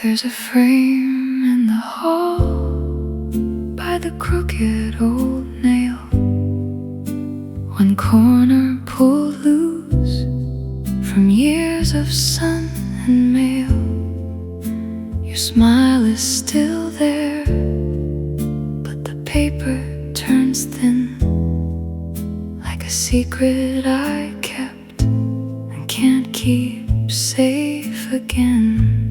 There's a frame in the hall by the crooked old nail. One corner pulled loose from years of sun and mail. Your smile is still there, but the paper turns thin, like a secret I kept and can't keep safe again.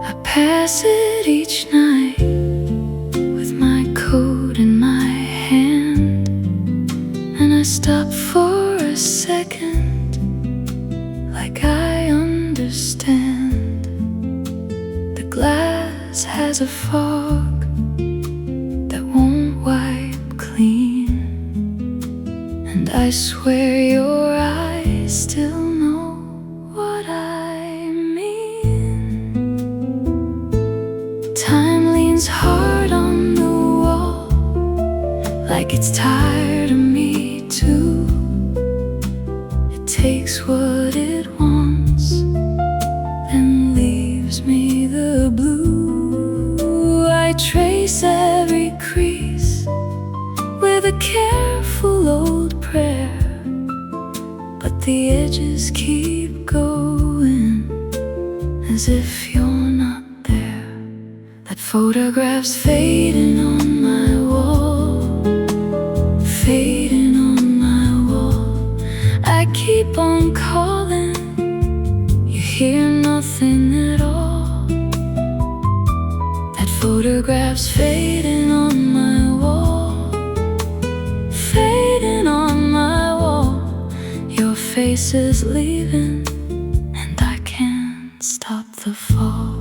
I pass it each night with my coat in my hand, and I stop for a second, like I understand. The glass has a fog that won't wipe clean, and I swear your eyes still know what I mean. Time leans hard on the wall, like it's tired of me too. It takes what it wants and leaves me the blue. I trace every crease with a careful old prayer, but the edges keep going as if you're not there. That photograph's fading on my wall, fading on my wall. I keep on calling, you hear nothing at all. That photograph's fading on my wall, fading on my wall. Your face is leaving, and I can't stop the fall.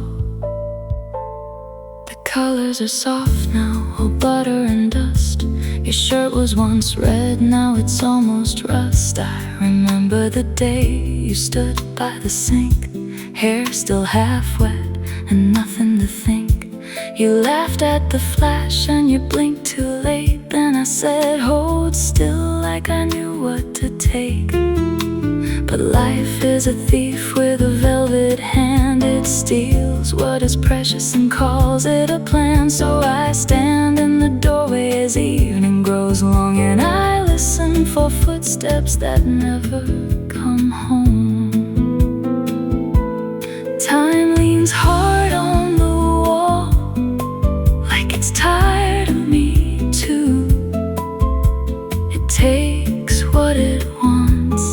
The colors are soft now, all butter and dust. Your shirt was once red, now it's almost rust. I remember the day you stood by the sink, hair still half wet and nothing to think. You laughed at the flash and you blinked too late. Then I said, hold still, like I knew what to take. But life is a thief with a velvet hand. It steals what is precious and calls it a plan. So I stand in the doorway as evening grows long, and I listen for footsteps that never come home. Time leans hard on the wall, like it's tired of me too. It takes what it wants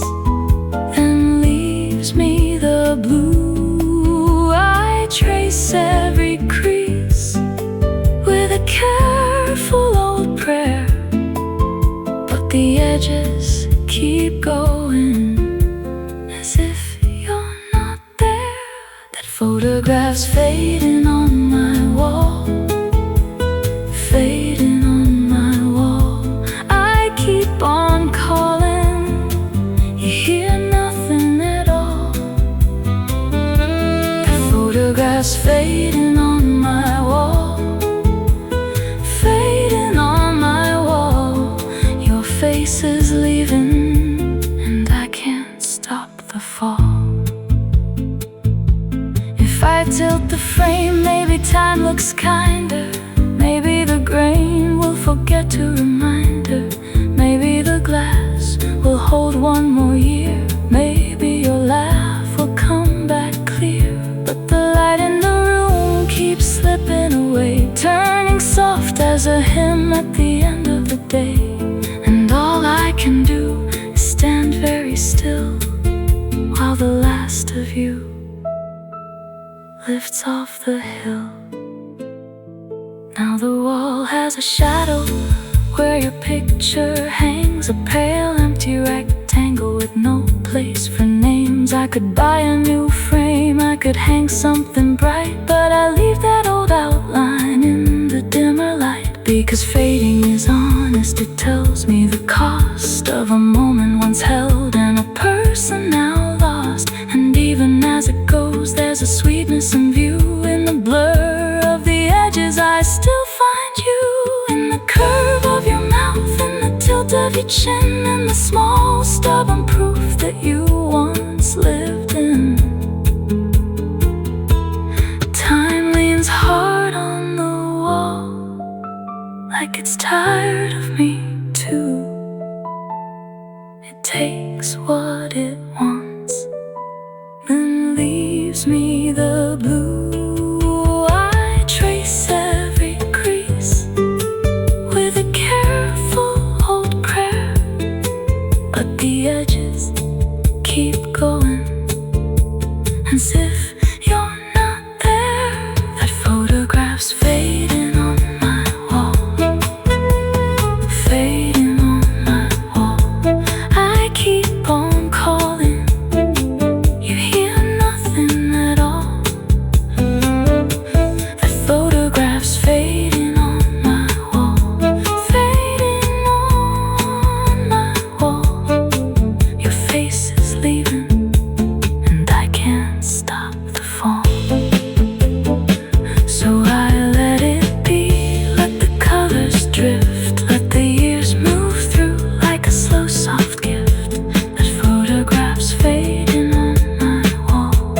and leaves me the blue. I trace every crease with a careful old prayer, but the edges keep going as if you're not there. That photograph's fading on my wall, fading on my wall. I keep on calling, you hear nothing at all. The photograph's fading on my wall, fading on my wall. Your face is leaving, and I can't stop the fall. If I tilt the frame, maybe time looks kinder. Maybe the grain will forget to remind her. Maybe the glass will hold one more year. Maybe your laugh will come back clear. But the light in the room keeps slipping away, turning soft as a hymn at the end of the day. And all I can do is stand very still while the last of you lifts off the hill. Now the wall has a shadow where your picture hangs, a pale empty rectangle with no place for names. I could buy a new frame, I could hang something bright, but I leave that old outline in the dimmer light. Because fading is honest, it tells me the cost of a moment once held and a person now lost. And even as it goes, there's a sweetness in view. In the blur of the edges, I still find you. In the curve of your mouth, in the tilt of your chin, and the small stubborn proof that you once lived in. like it's tired of me too. It takes what it wants, then leaves me the blue. I trace every crease with a careful old prayer, but the edges keep going as if you're not there. That photograph's fading on my wall, fading on my wall. I keep on calling, you hear nothing at all. That photograph's fading on my wall, fading on my wall. Your face is leaving, and I can't stop the fall. So I let it be, let the colors drift, let the years move through like a slow soft gift. That photograph's fading on my wall,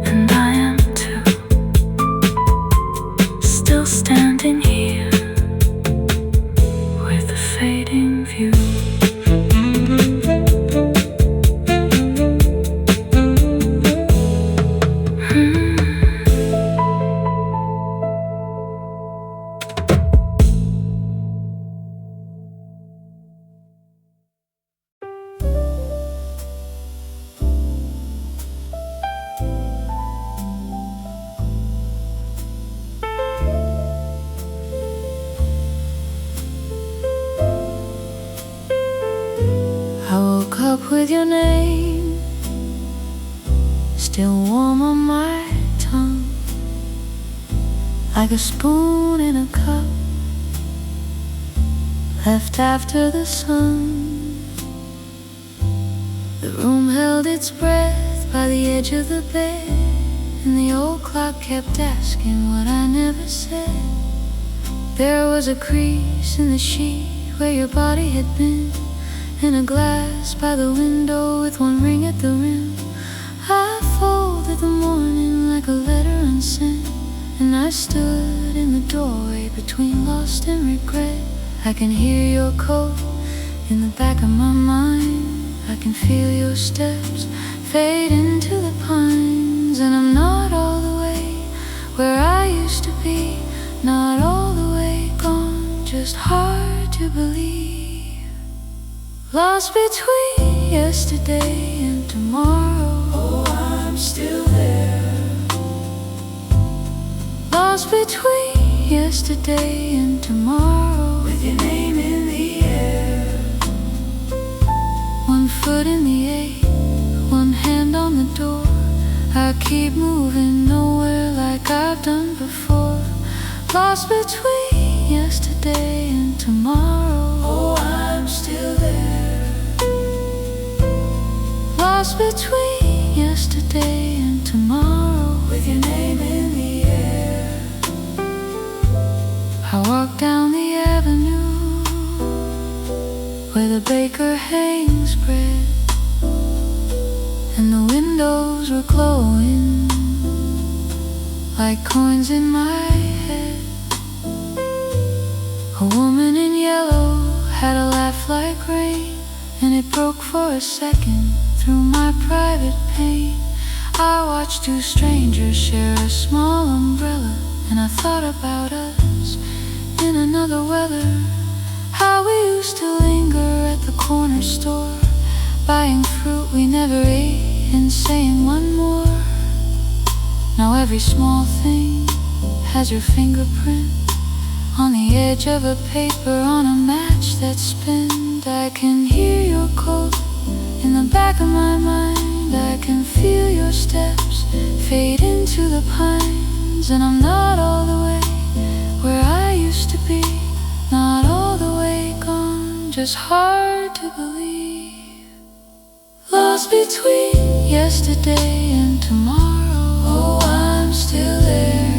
and I am too, still standing here with a fading view. I woke up with your name still warm on my tongue, like a spoon in a cup left after the sun. The room held its breath by the edge of the bed, and the old clock kept asking what I never said. There was a crease in the sheet where your body had been, and a glass by the window with one ring at the rim. I folded the morning like a letter unsent, and I stood in the doorway between lost and regret. I can hear your coat in the back of my mind, I can feel your steps fade into the pines. And I'm not all the way where I used to be, not all the way gone, just hard to believe. Lost between yesterday and tomorrow, oh, I'm still there. Lost between yesterday and tomorrow, with your name in the air. One foot in the ache, one hand on the door. I keep moving nowhere like I've done before. Lost between yesterday and tomorrow, oh, I'm still there. Lost between yesterday and tomorrow, with your name in the air. I walk down the avenue where the baker hangs bread, and the windows were glowing like coins in my head. A woman in yellow had a laugh like rain, and it broke for a second through my private pain. I watched two strangers share a small umbrella, and I thought about us in another weather. How we used to linger at the corner store, buying fruit we never ate and saying one more. Now every small thing has your fingerprint on the edge of a paper, on a match that's spent. I can hear your coat in the back of my mind, I can feel your steps fade into the pines. And I'm not all the way where I used to be, not all the way gone, just hard to believe. Lost between yesterday and tomorrow, oh, I'm still there.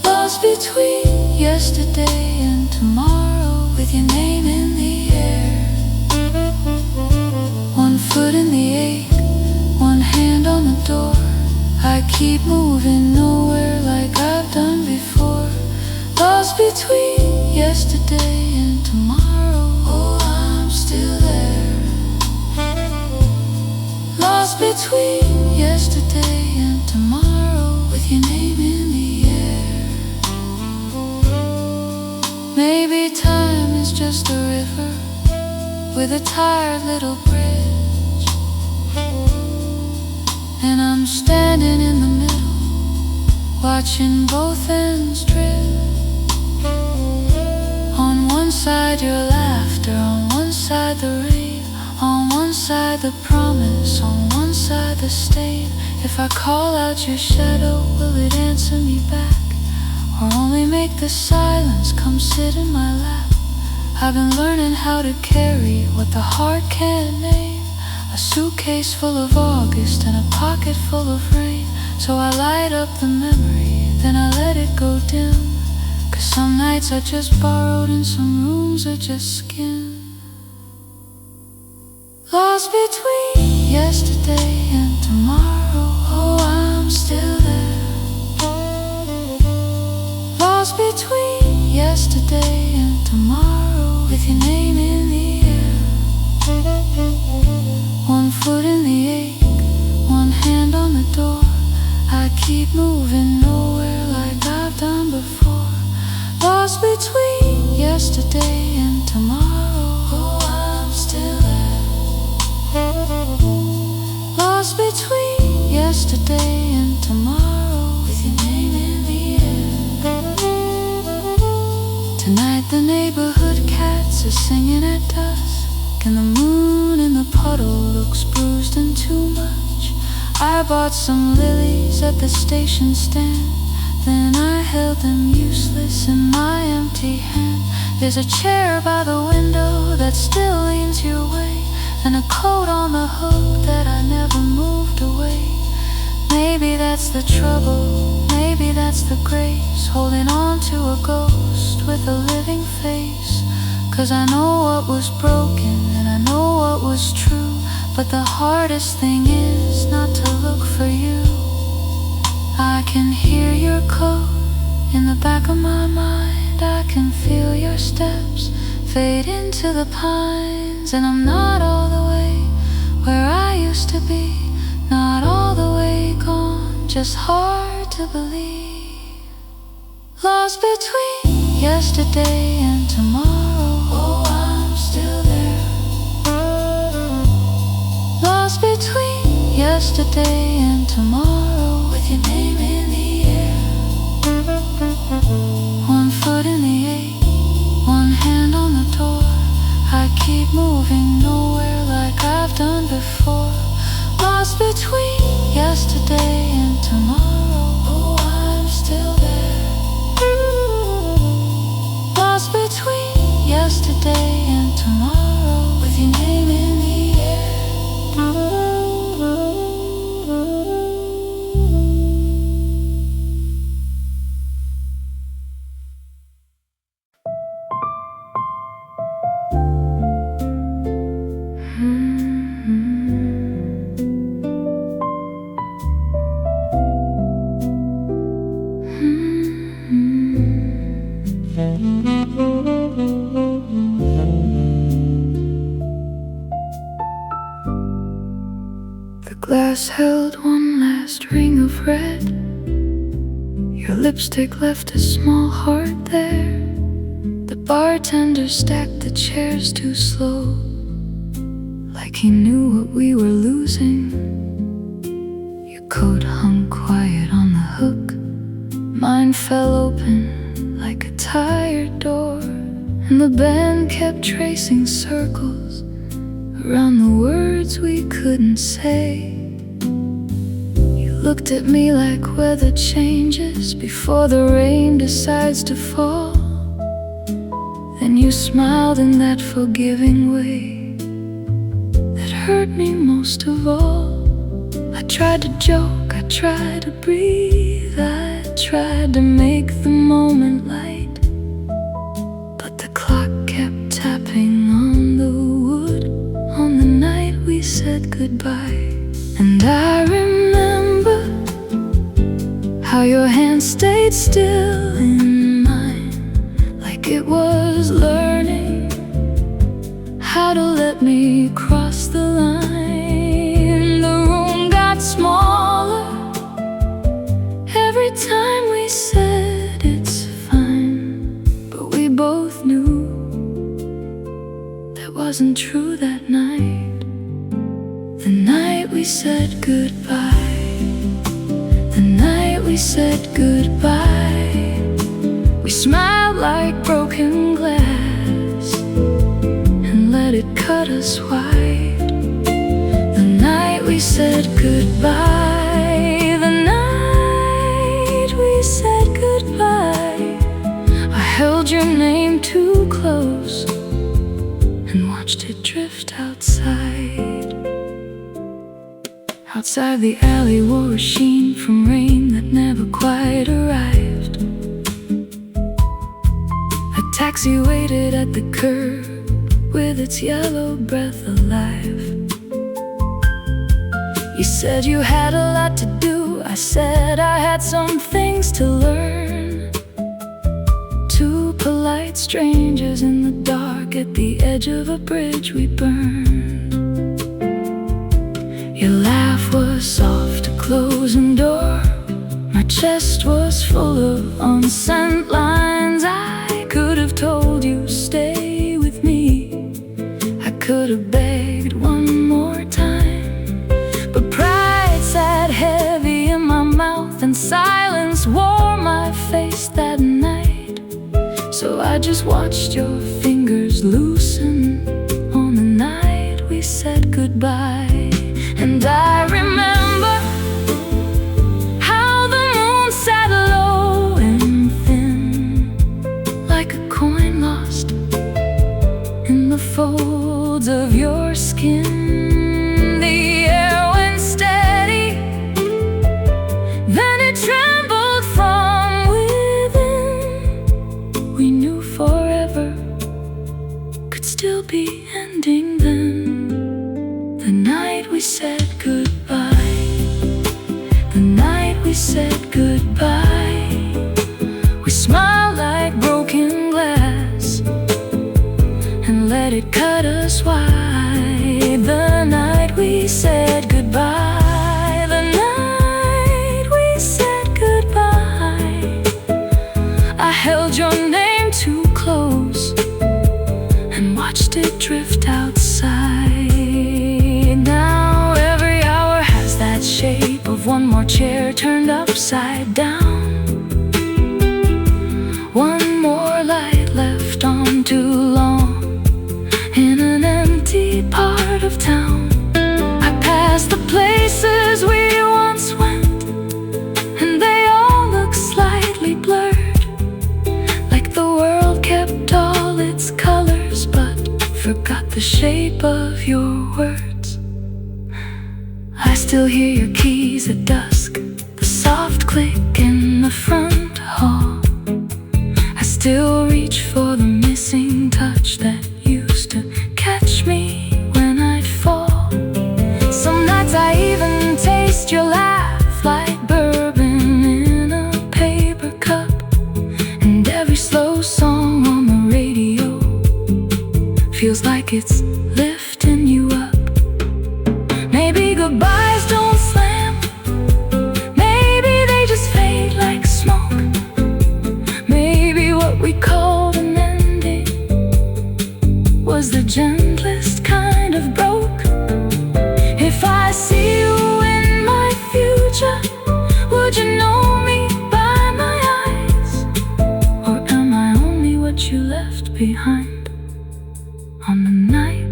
Lost between yesterday and tomorrow, with your name in the air. One foot in the ache, one hand on the door. I keep moving nowhere like I've done before. Lost between yesterday and tomorrow. Oh, I'm still there. Lost between yesterday and tomorrow, with your name in the air. Maybe time is just a river with a tired little bridge, and I'm standing in the middle, watching both ends drift. On one side your laughter, on one side the rain, on one side the promise, on one side the stain. If I call out your shadow, will it answer me back, or only make the silence come sit in my lap? I've been learning how to carry what the heart can't name, a suitcase full of August and a pocket full of rain. So I light up the memory, then I let it go dim, 'cause some nights are just borrowed and some rooms are just skin. Lost between yesterday and tomorrow. Oh, I'm still there. Lost between yesterday and tomorrow, with your name in the air. One foot in the ache, one hand on the door. I keep moving nowhere like I've done before. Lost between yesterday and tomorrow. Oh, I'm still there. Lost between yesterday and tomorrow, with your name in the air. Tonight the neighborhood cats are singing at dusk, and the moon in the puddle looks bruised and too much. I bought some lilies at the station stand, then I held them useless in my empty hand. There's a chair by the window that still leans your way, and a coat on the hook that I never moved away. Maybe that's the trouble, maybe that's the grace, holding on to a ghost with a living face. 'Cause I know what was broken and I know what was true, but the hardest thing is not to look for you. I can hear your code in the back of my mind, I can feel your steps fade into the pines. And I'm not all the way where I used to be, not all the way gone, just hard to believe. Lost between yesterday and tomorrow. Oh, I'm still there. Lost between yesterday and tomorrow, with your name in the air. One foot in the ache, one hand on the door. I keep moving nowhere like I've done before. Lost between yesterday and tomorrow. Oh, I'm still there. Lost between yesterday and tomorrow, with your name in the air. The glass held one last ring of red. Your lipstick left a small heart there. The bartender stacked the chairs too slow, like he knew what we were losing. Your coat hung quiet on the hook, mine fell open like a tired door, and the band kept tracing circles around the words we couldn't say. You looked at me like weather changes before the rain decides to fall. Then you smiled in that forgiving way that hurt me most of all. I tried to joke, I tried to breathe, I tried to make the moment light, but the clock kept tapping on the wood on the night we said goodbye. And I remember how your hand stayed still in mine like it was learning how to let me cross the line. The room got smaller every time we said it's fine, but we both knew that wasn't true that night. The night we said goodbye, the night we said goodbye, we smiled like broken glass and let it cut us wide. The night we said goodbye, the night we said goodbye, I held your name too close and watched it drift outside. Outside the alley wore a sheen from rain that never quite arrived. A taxi waited at the curb with its yellow breath alive. You said you had a lot to do, I said I had some things to learn. Two polite strangers in the dark at the edge of a bridge we burned. Your laugh was soft, a closing door. My chest was full of unsent lines. I could have told you stay with me, I could have begged one more time, but pride sat heavy in my mouth and silence wore my face that night. So I just watched your fingers loosen on the night we said goodbye. And I remember how the moon sat low and thin, like a coin lost in the folds of your skin. The air went steady, then it trembled from within. We knew forever could still be ending then. The night we said goodbye, the night we said goodbye, we smiled like broken glass and let it cut us wide. The night we said goodbye, the night we said goodbye, I held your name too close and watched it drift outside. Now every hour has that shape of one more chair turned upside down, one more light left on too long in an empty part of town. I passed the places we once went, and they all look slightly blurred, like the world kept all its colors but forgot the shape of your words. I still hear your keys at dusk, the soft click in the front hall. I still reach for the missing touch that used to catch me when I'd fall. Some nights I even taste your laugh like bourbon in a paper cup. And every slow song on the radio feels like it's lifting you up. Maybe goodbyes don't slam, maybe they just fade like smoke. Maybe what we called an ending was the gentlest kind of broke. If I see you in my future, would you know me by my eyes? Or am I only what you left behind on the night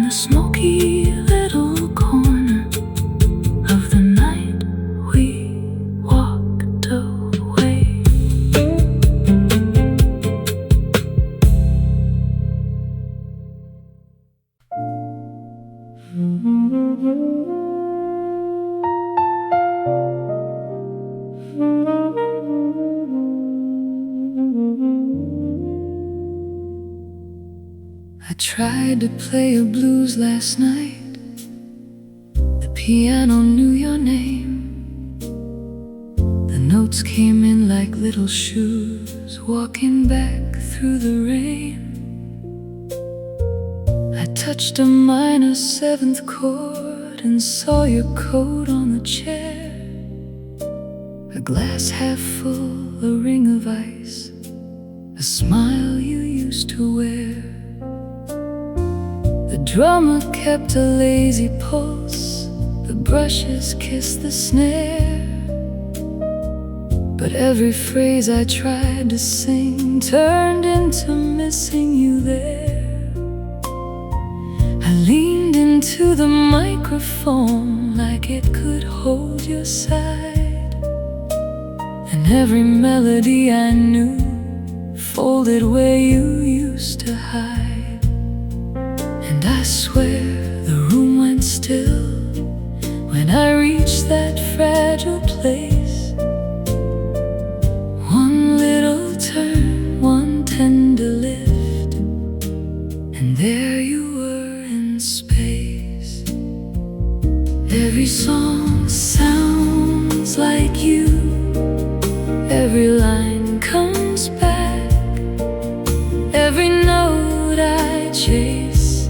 the smoky little corner of the night we walked away. I tried to play a blues last night. The piano knew your name. The notes came in like little shoes walking back through the rain. I touched a minor seventh chord and saw your coat on the chair. A glass half full, a ring of ice, a smile you used to wear. The drummer kept a lazy pulse, the brushes kissed the snare. But every phrase I tried to sing turned into missing you there. I leaned into the microphone like it could hold your side, and every melody I knew folded where you used to hide. And I swear the room went still when I reached that fragile place. One little turn, one tender lift, and there you were in space. Every song sounds like you, every line comes back, every note I chase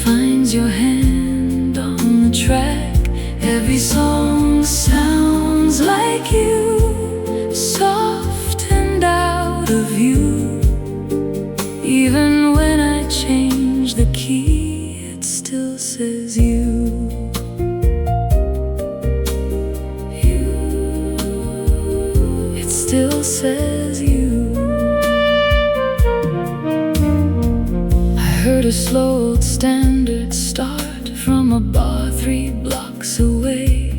finds your hand on the track. Every song sounds like you, soft and out of you. Even when I change the key, it still says you. It still says you. I heard a slow old standard start from a bar 3 blocks away.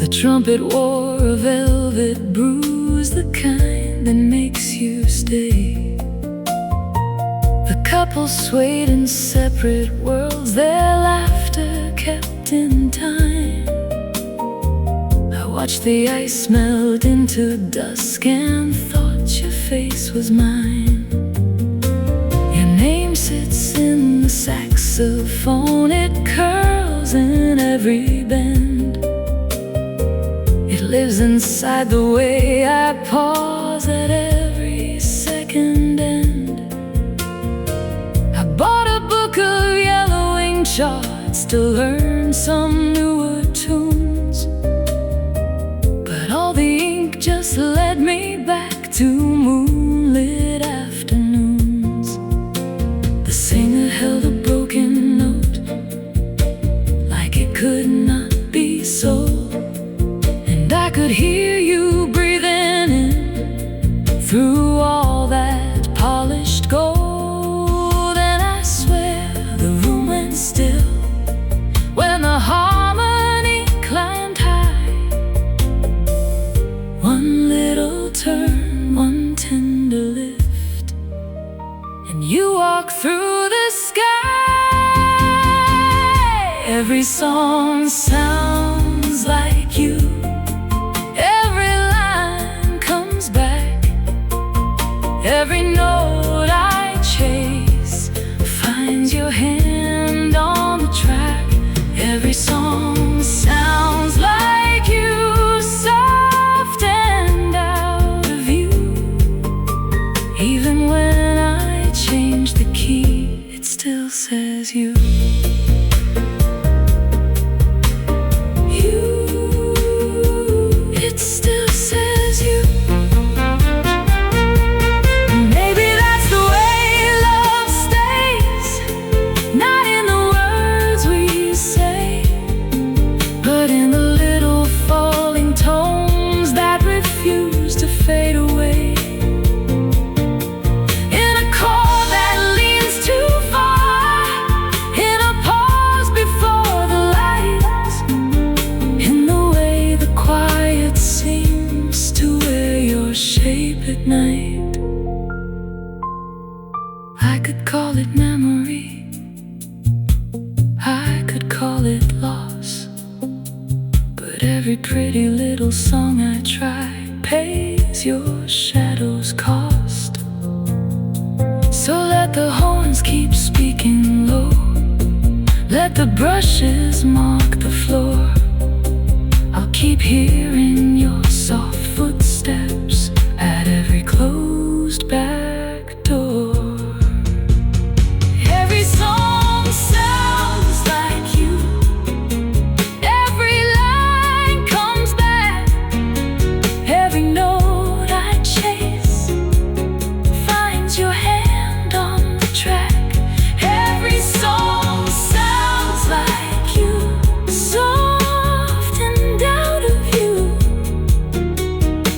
The trumpet wore a velvet bruise, the kind that makes you stay. The couple swayed in separate worlds, their laughter kept in time. I watched the ice melt into dusk and thought your face was mine. Your name sits in the saxophone, it curls in every bend. It lives inside the way I pause at every second end. I bought a book of yellowing charts to learn some newer tunes, but all the ink just led me back to moonlit afternoons. The singer held a broken note like it could not be so, and I could hear you breathing in through all that polished gold. And I swear the room went still when the harmony climbed high. One little turn, one tender lift, and you walk through the sky. Every song sounds like you, every line comes back, every note I chase finds your hand on the track. Every song sounds like you, soft and out of you. Even when I change the key, it still says you. It still says you. Maybe that's the way love stays, not in the words we say, but in the little falling tones that refuse to fade away. In a chord that leans too far, could call it memory, I could call it loss, but every pretty little song I try pays your shadow's cost. So let the horns keep speaking low, let the brushes mark the floor. I'll keep hearing your soft footsteps at every closed back door. Every song sounds like you, every line comes back, every note I chase finds your hand on the track. Every song sounds like you, soft and out of you.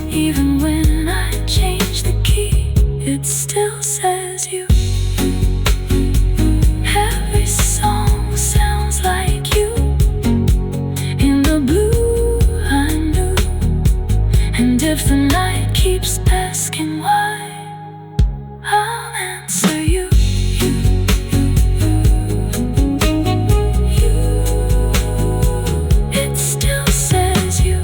Even when I change the key, it still says you. Every song sounds like you. In the blue I knew, and if the night keeps asking why, I'll answer you. It still says you.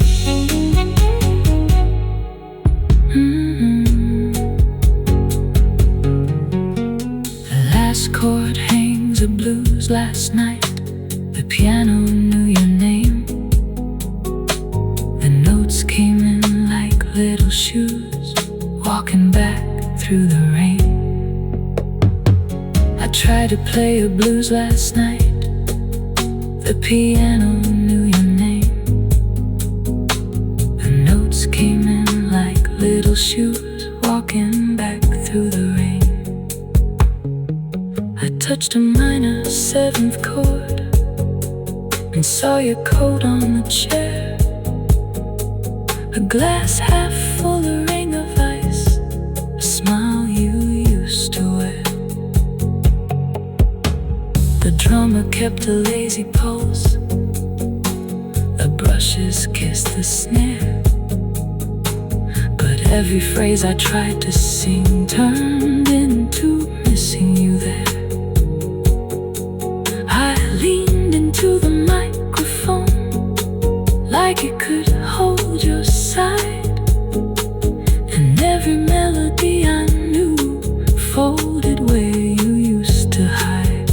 The last chord hangs a blues last night. The piano knew your name. The notes came in like little shoes, walking back through the rain. I tried to play a blues last night. The piano knew your name. The notes came in like little shoes, walking back through the rain. I touched a minor seventh chord and saw your coat on the chair. A glass half full, a ring of ice, a smile you used to wear. The drummer kept a lazy pulse, the brushes kissed the snare, but every phrase I tried to sing turned into missing you there. I leaned into the microphone like it could hold your side, and every melody I knew folded where you used to hide.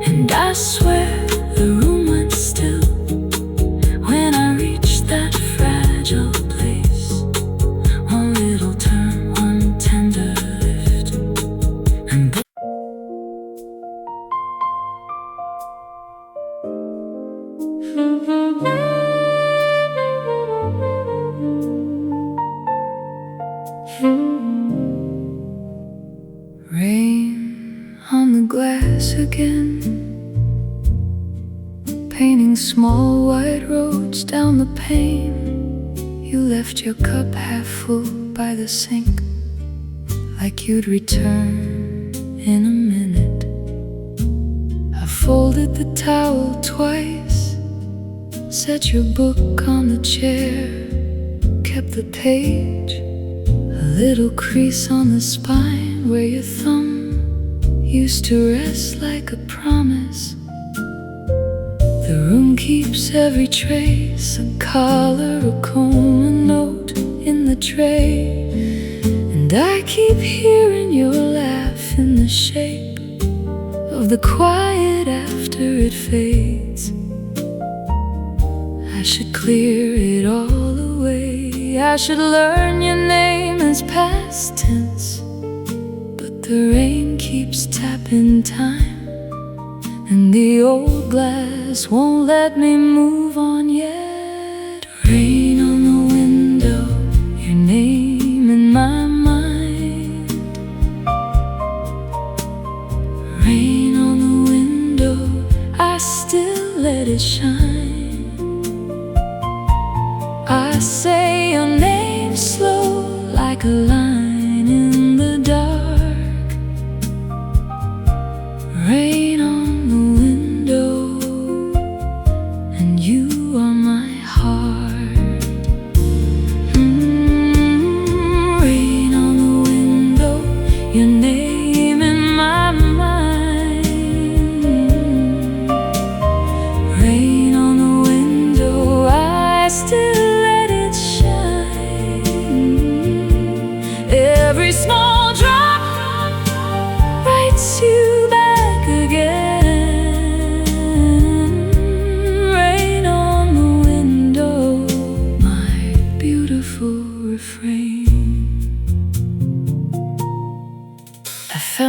And I swear the room went still when I reached that fragile place. One little turn, one tender lift, and rain on the glass again, painting small white roads down the pane. You left your cup half full by the sink, like you'd return in a minute. I folded the towel twice, set your book on the chair, kept the page, a little crease on the spine where your thumb used to rest like a promise. The room keeps every trace, a collar, a comb, a note in the tray, and I keep hearing your laugh in the shape of the quiet after it fades. I should clear it all away, I should learn your name as past tense, but the rain keeps tapping time, and the old glass won't let me move on yet. Rain on the window, your name in my mind. Rain on the window, I still let it shine. I say your name slow like a line in the dark. Rain on the window, and you are my heart. Rain on the window, your name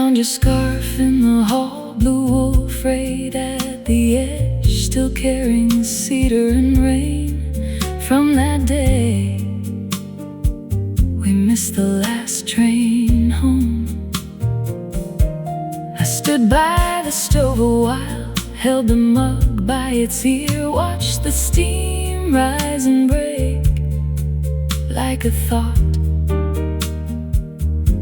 Found your scarf in the hall, blue wool frayed at the edge, still carrying cedar and rain from that day. We missed the last train home. I stood by the stove a while, held the mug by its ear, watched the steam rise and break like a thought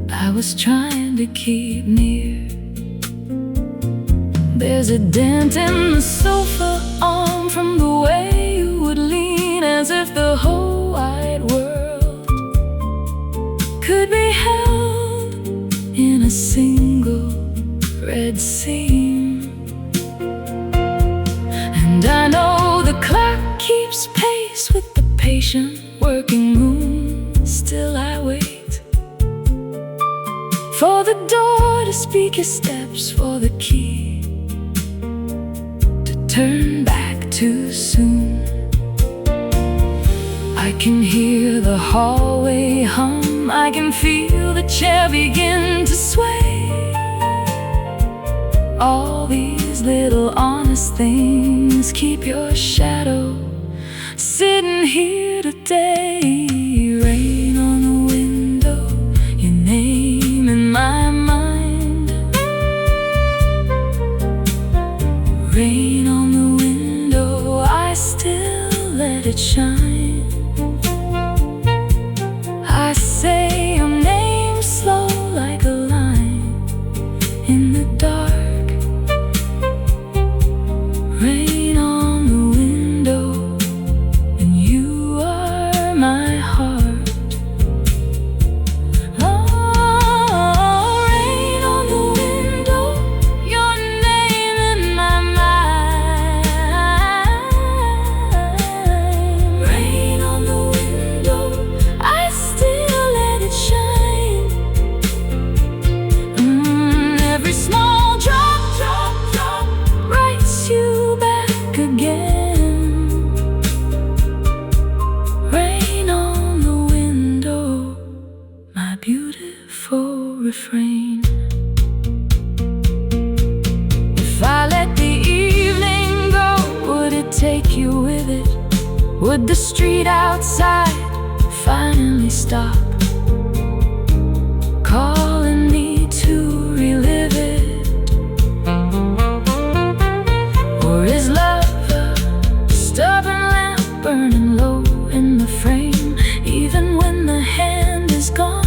I was trying to keep near. There's a dent in the sofa arm from the way you would lean, as if the whole wide world could be held in a single red seam. And I know the clock keeps pace with the patient working moon. Still I wait for the door to speak your steps, for the key to turn back too soon. I can hear the hallway hum, I can feel the chair begin to sway. All these little honest things keep your shadow sitting here today. Rain on the window, your name in my mind. Rain on the window, I still let it shine. I say your name slow like a line in the dark. Rain on the window, and you are my heart. Oh, rain on the window, your name in my mind. Rain on the window, I still let it shine. Every small drop writes you back again. Rain on the window, my beautiful refrain. If I let the evening go, would it take you with it? Would the street outside finally stop, calling me to relive it? Or is love a stubborn lamp burning low in the frame, even when the hand is gone,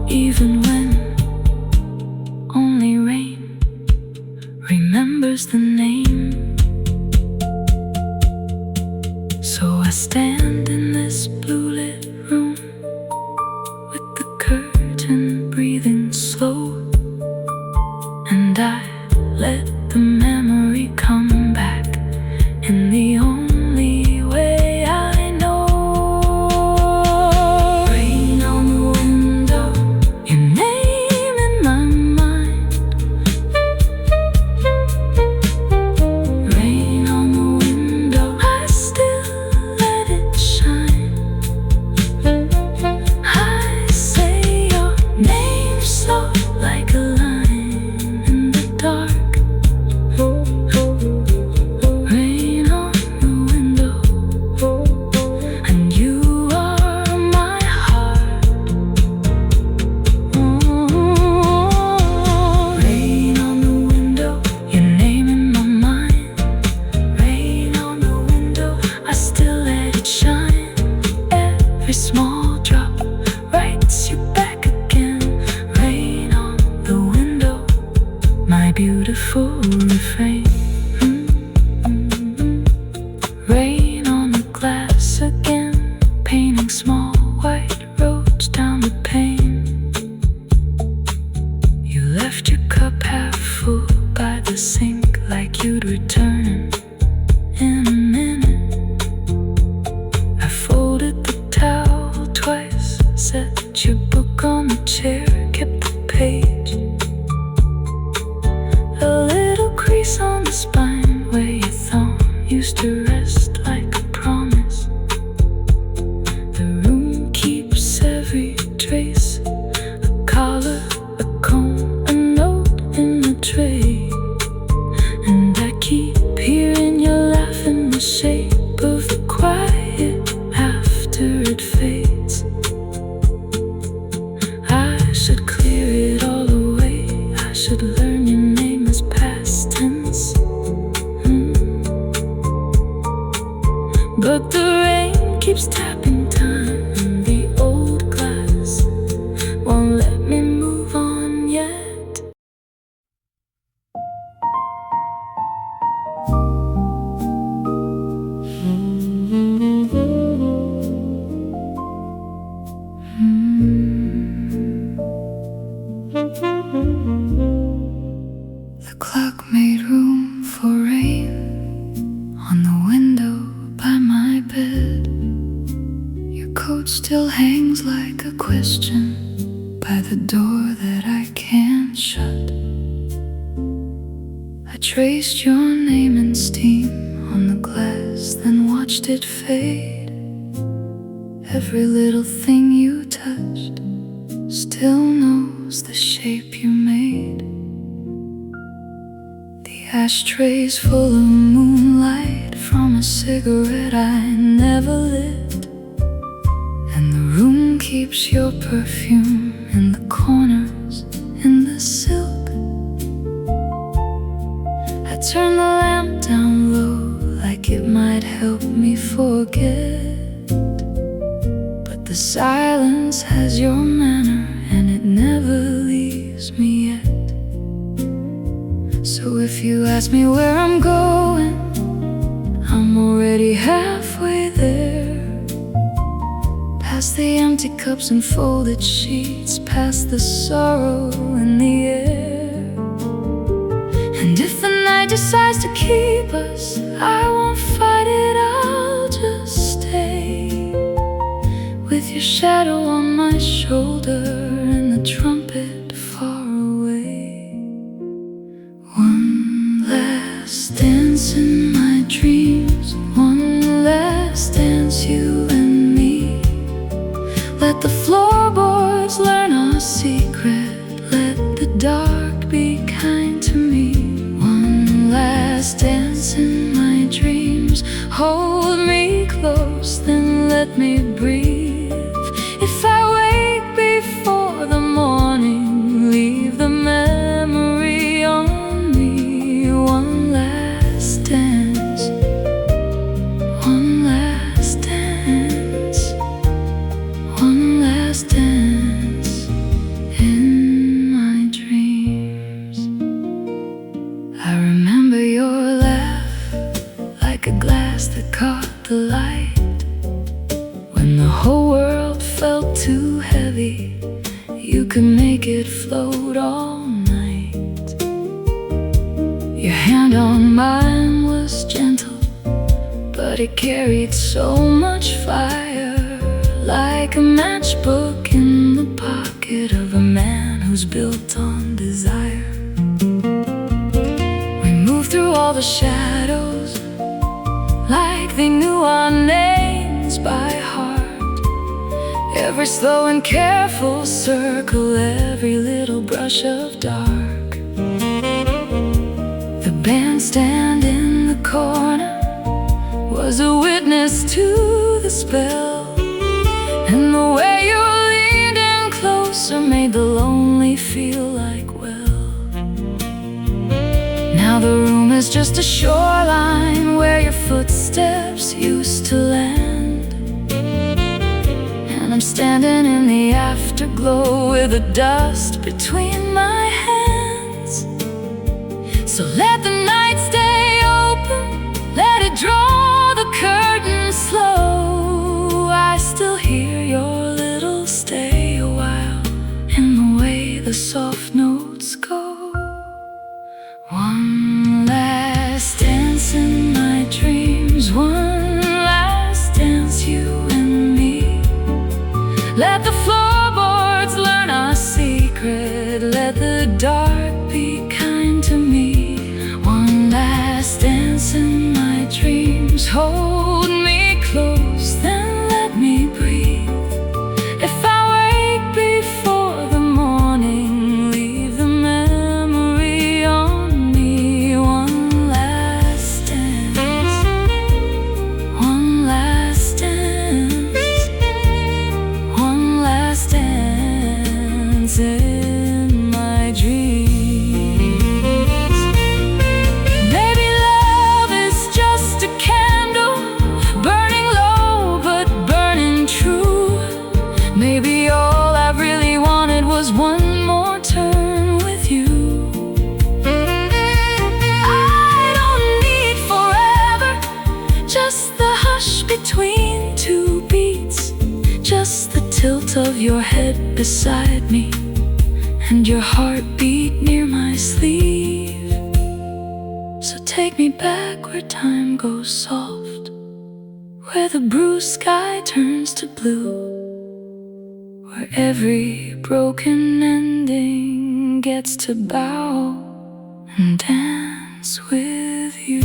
even when only rain remembers the name? So I stand in this blue lit room with the curtain breathing slow, and I let the memory come back in the only way I know. Rain on the window, your name in my mind. Rain on the window, I still let it shine. I say your name slow like a line in the dark. Rain on the window, and you are my heart. Rain on the window, your name in my mind. Rain on the window, I still let it shine. Every small drop writes you back again. Rain on the window, my beautiful refrain. Rain on the glass again, painting small white roads down the pane. You left your cup half full by the sink, like you'd return in a minute. I folded the towel twice, set your book on the chair, kept the page. A little crease on the spine where your thumb used to rest like a promise. The room keeps every trace, a collar, a comb, a note. should learn your name as past tense. But the rain keeps tapping time, and the old glass won't let me move on yet. The clock made room for rain on the window by my bed. Your coat still hangs like a question by the door that I can't shut. I traced your name in steam on the glass, then watched it fade. Every little thing you touched still knows the shape you made. The ashtray's full of moonlight from a cigarette I never lit, and the room keeps your perfume in the corners, in the silk. I turn the lamp down low, like it might help me forget, but the silence has your manner, and it never leaves me yet. So if you ask me where I'm going, I'm already halfway there. Past the empty cups and folded sheets, past the sorrow in the air. And if the night decides to keep us, I won't fight it, I'll just stay with your shadow on my shoulder and the trumpet far away. One last dance in my dreams, one last dance, you and me. Let the floorboards learn our secret, let the dark be kind to me. One last dance in my dreams, hold me close, then let me breathe. If I wake before the morning, leave the memory on me. One last dance, one last dance, one last dance in my dreams. I remember your laugh like a glass that caught the light. When the whole world felt too heavy, you could make it float all night. Your hand on mine was gentle, but it carried so much fire, like a matchbook in the pocket of a man who's built on desire. We moved through all the shadows like they knew our names by heart. Every slow and careful circle, every little brush of dark. The bandstand in the corner was a witness to the spell, and the way you leaned in closer made the lonely feel like well. Now the room is just a shoreline where your footsteps used to land, and I'm standing in the afterglow with the dust between my hands. So let the night stay open, let it draw the curtain slow. I still hear your little stay a while in the way the soft notes go. One last dance in my dreams, one last dance, you and me. Let the floorboards learn our secret, let the dark be kind to me. your head beside me, and your heartbeat near my sleeve. So take me back where time goes soft, where the bruised sky turns to blue, where every broken ending gets to bow and dance with you.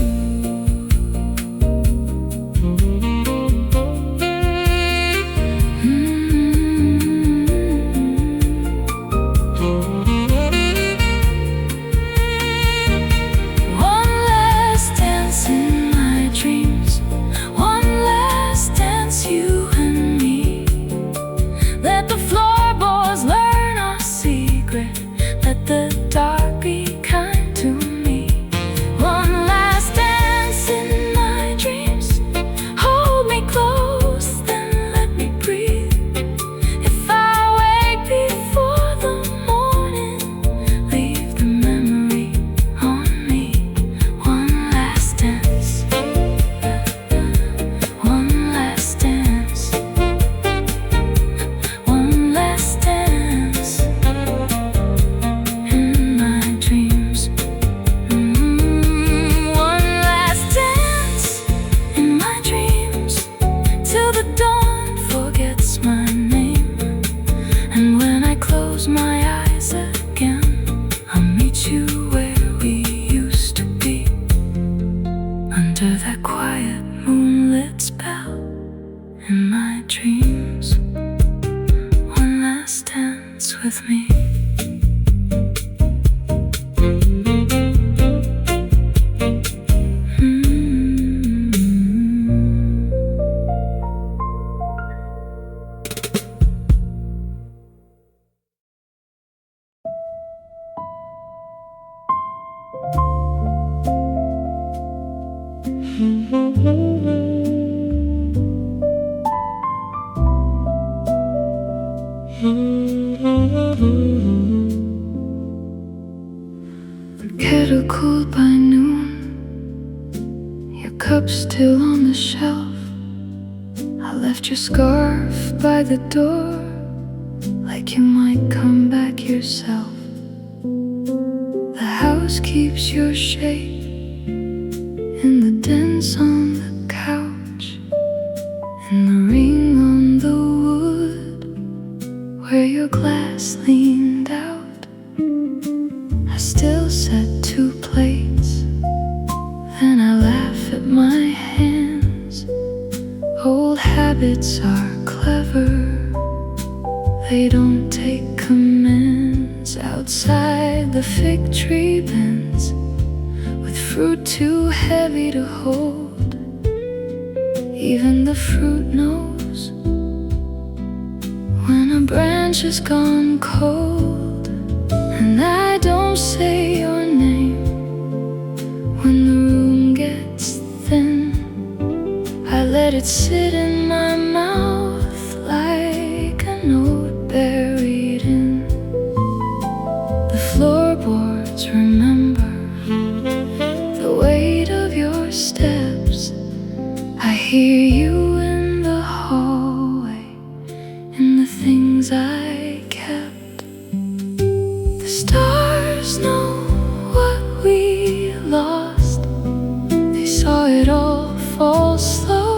Under that quiet moonlit spell, in my dreams, one last dance with me. Kettle cooled by noon, your cup still on the shelf. I left your scarf by the door, like you might come back yourself. The house keeps your shape in the dents on the couch, and the ring on the wood where your glass leaned out. I still set 2 plates, then I laugh at my hands. Old habits are clever, they don't take commands. Outside the fig tree bends, with fruit too heavy to hold. Even the fruit knows when a branch has gone cold. And I don't say your name when the room gets thin. I let it sit in my mouth like a note buried in the floorboards. Remember the weight of your steps. I hear you in the hallway, in the things I kept. The stars know what we lost, they saw it all fall slow.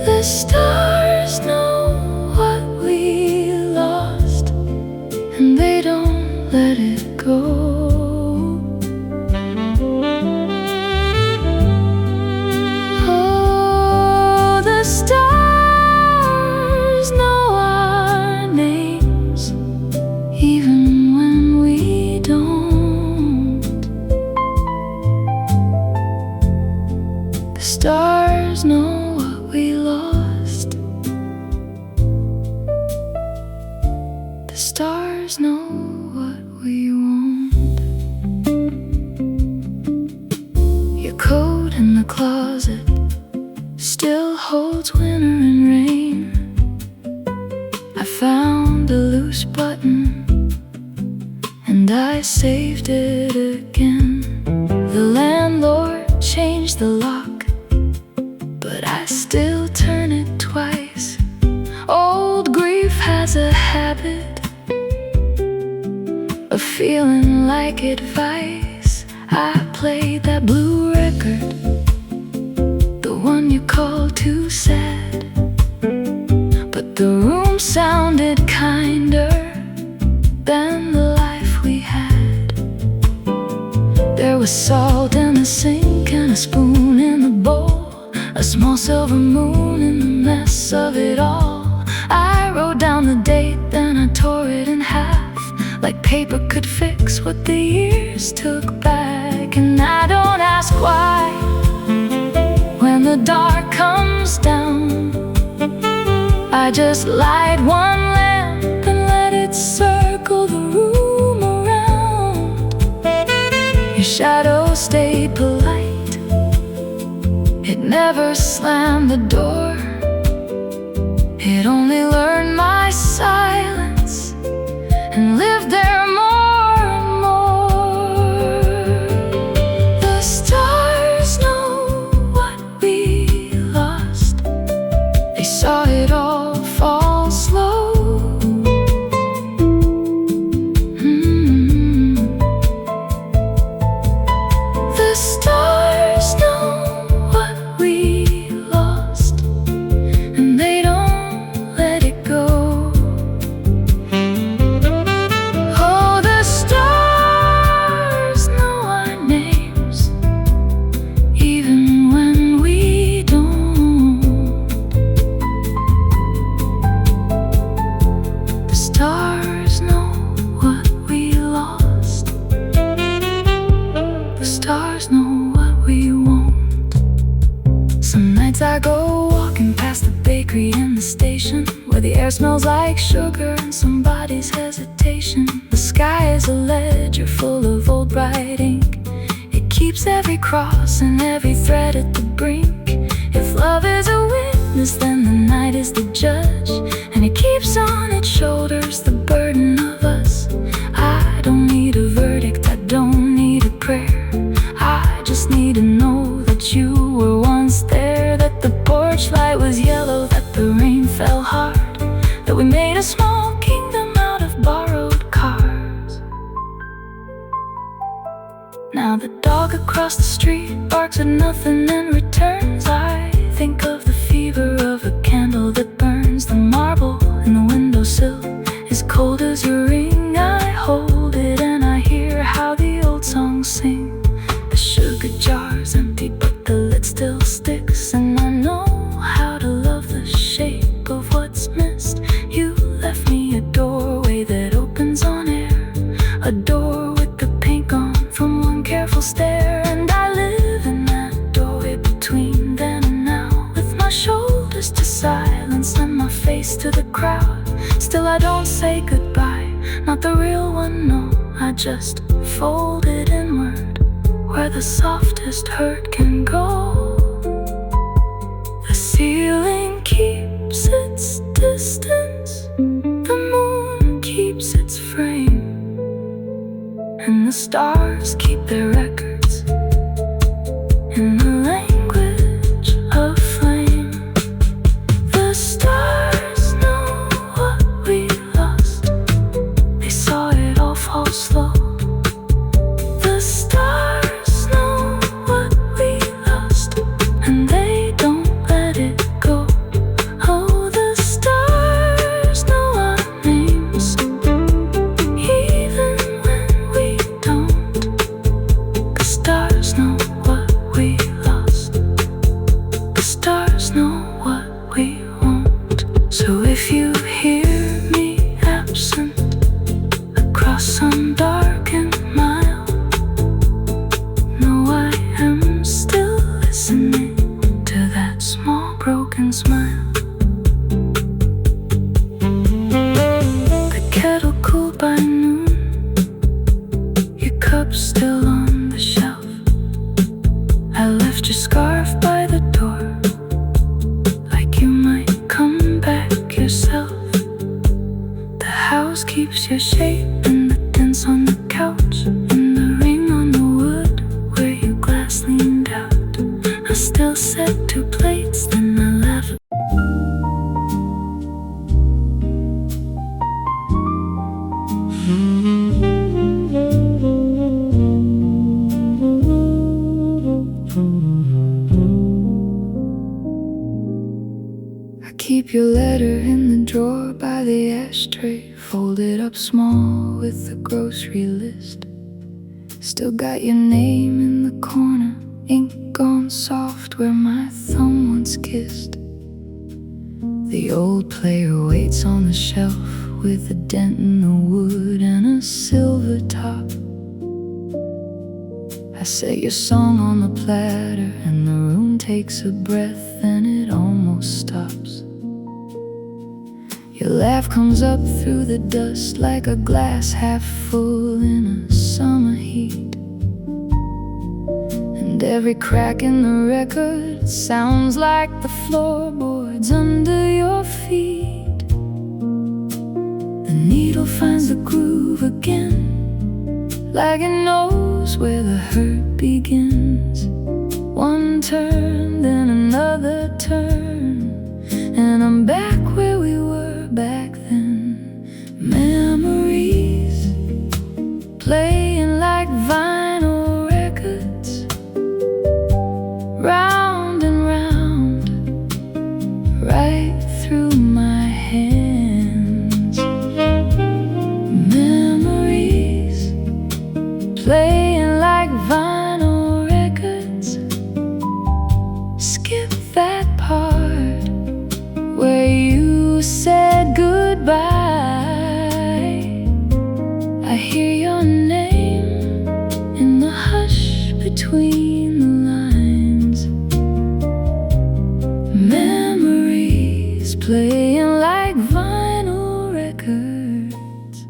The stars know what we lost, and they don't let it go. Oh, the stars know our names, even when we don't. The stars know what we lost. The stars know what we want. Your coat in the closet still holds winter and rain. I found a loose button and I saved it again. The landlord changed the lock habit of feeling like advice. I played that blue record, the one you call too sad, but the room sounded kinder than the life we had. There was salt in the sink and a spoon in the bowl, a small silver moon in the mess of it all. I wrote down the date, then I tore it in half, like paper could fix what the years took back. And I don't ask why, when the dark comes down, I just light one lamp and let it circle the room around. Your shadow stayed polite, it never slammed the door. It only learned my silence and lived there more and more. The stars know what we lost, they saw it all fall slow. The stars know what we lost, and they don't let it go. Oh, the stars know our names, even when we don't. The stars know what we lost, the stars know what we won't. Some nights I go walking past the bakery and the station, where the air smells like sugar and somebody's hesitation. The sky is a ledger full of old bright ink, it keeps every cross and every thread at the brink. If love is a witness, then the night is the judge, and it keeps on its shoulders the burden of us. I don't need a verdict, I don't need a prayer, I just need to know that you were once there, that the porch light was yellow, that the rain fell hard, that we made a small kingdom out of borrowed cars. Now the dog across the street barks at nothing and returns. I think of the fever of a candle that burns. The marble in the windowsill is cold as your ring. I hold it and I hear how the old songs sing. The sugar jar's empty but the lid still sticks, and I know how to love the shape of what's missed. You left me a doorway that opens on air, a door with the paint gone from one careful stare. And I live in that doorway between then and now, with my shoulders to silence and my face to the crowd. Still I don't say goodbye, not the real one, no, I just fold it inward, where the softest hurt can go. The ceiling keeps its distance, the moon keeps its frame, and the stars keep their records in the language of flame. The stars know what we lost, they saw it all fall slow. The stars know what we lost, and they don't let it go. Oh, the stars know our names, even when we don't. The stars know what we lost, the stars know what we won't. So if you hear me absent across some darkened mile, know I am still listening to that small broken smile. The kettle cooled by noon, your cup's still on the shelf. I left your scarf by the door, like you might come back yourself. The house keeps your shape in the dents on the couch, in the ring on the wood where your glass leaned out. I still set 2 plates, then I laugh. ashtray, folded up small with the grocery list. Still got your name in the corner, ink gone soft where my thumb once kissed. The old player waits on the shelf with a dent in the wood and a silver top. I set your song on the platter and the room takes a breath and it almost stops. Your laugh comes up through the dust like a glass half full in a summer heat. And every crack in the record sounds like the floorboards under your feet. The needle finds the groove again, like it knows where the hurt begins. One turn, then another turn, and I'm back where we were back then. Memories playing like vinyl records, round and round, right through my hands. Memories playing like vinyl records. Skip that part where you said goodbye. I hear your name in the hush between the lines. Memories playing like vinyl records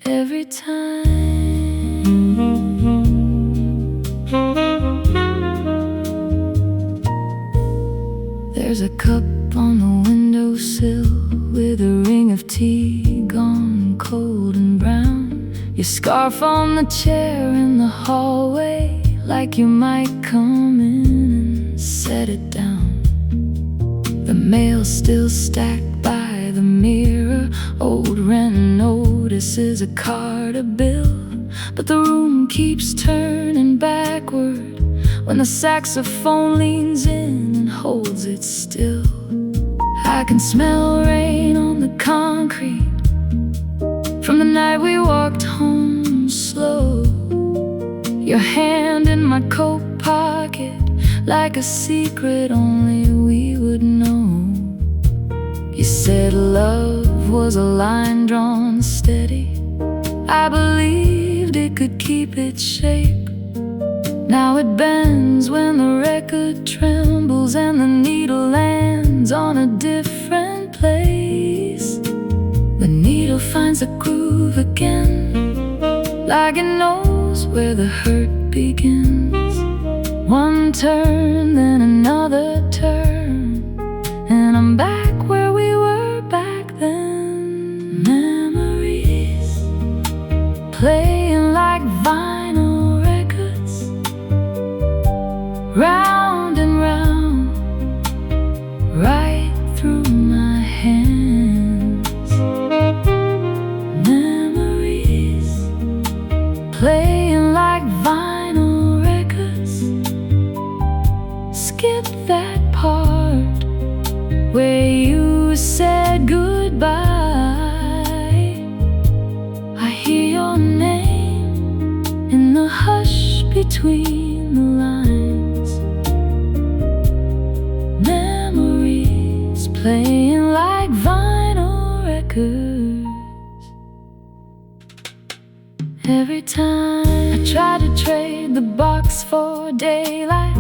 every time. There's a cup on the windowsill with a ring of tea gone cold and brown. Your scarf on the chair in the hallway, like you might come in and set it down. The mail still stacked by the mirror, old rent notices, a card, a bill. But the room keeps turning backward when the saxophone leans in and holds it still. I can smell rain on the concrete from the night we walked home slow. Your hand in my coat pocket, like a secret only we would know. You said love was a line drawn steady. I believed it could keep its shape. Now it bends when the record trembles and the needle lands on a different place. The needle finds the groove again, like it knows where the hurt begins. One turn, then another turn, and I'm back where we were back then. Memories playing like vinyl records, round and round, right through my hands. Memories playing like vinyl records. Skip that part where you said goodbye. I hear your name in the hush between the lines. Memories playing like vinyl records. Every time I try to trade the box for daylight,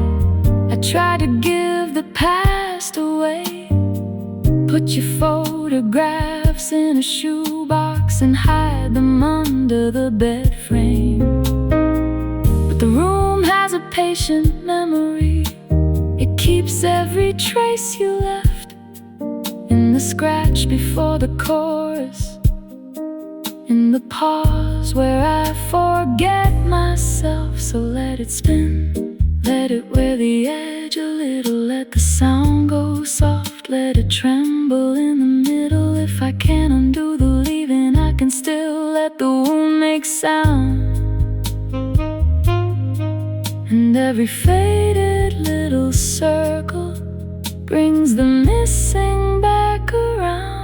I try to give the past away. Put your photographs in a shoebox and hide them under the bed frame. But the room has a patient memory. It keeps every trace you left in the scratch before the chorus, in the pause where I forget myself. So let it spin, let it wear the edge a little, let the sound go soft, let it tremble in the middle. If I can't undo the leaving, I can still let the wound make sound. And every faded little circle brings the missing back around.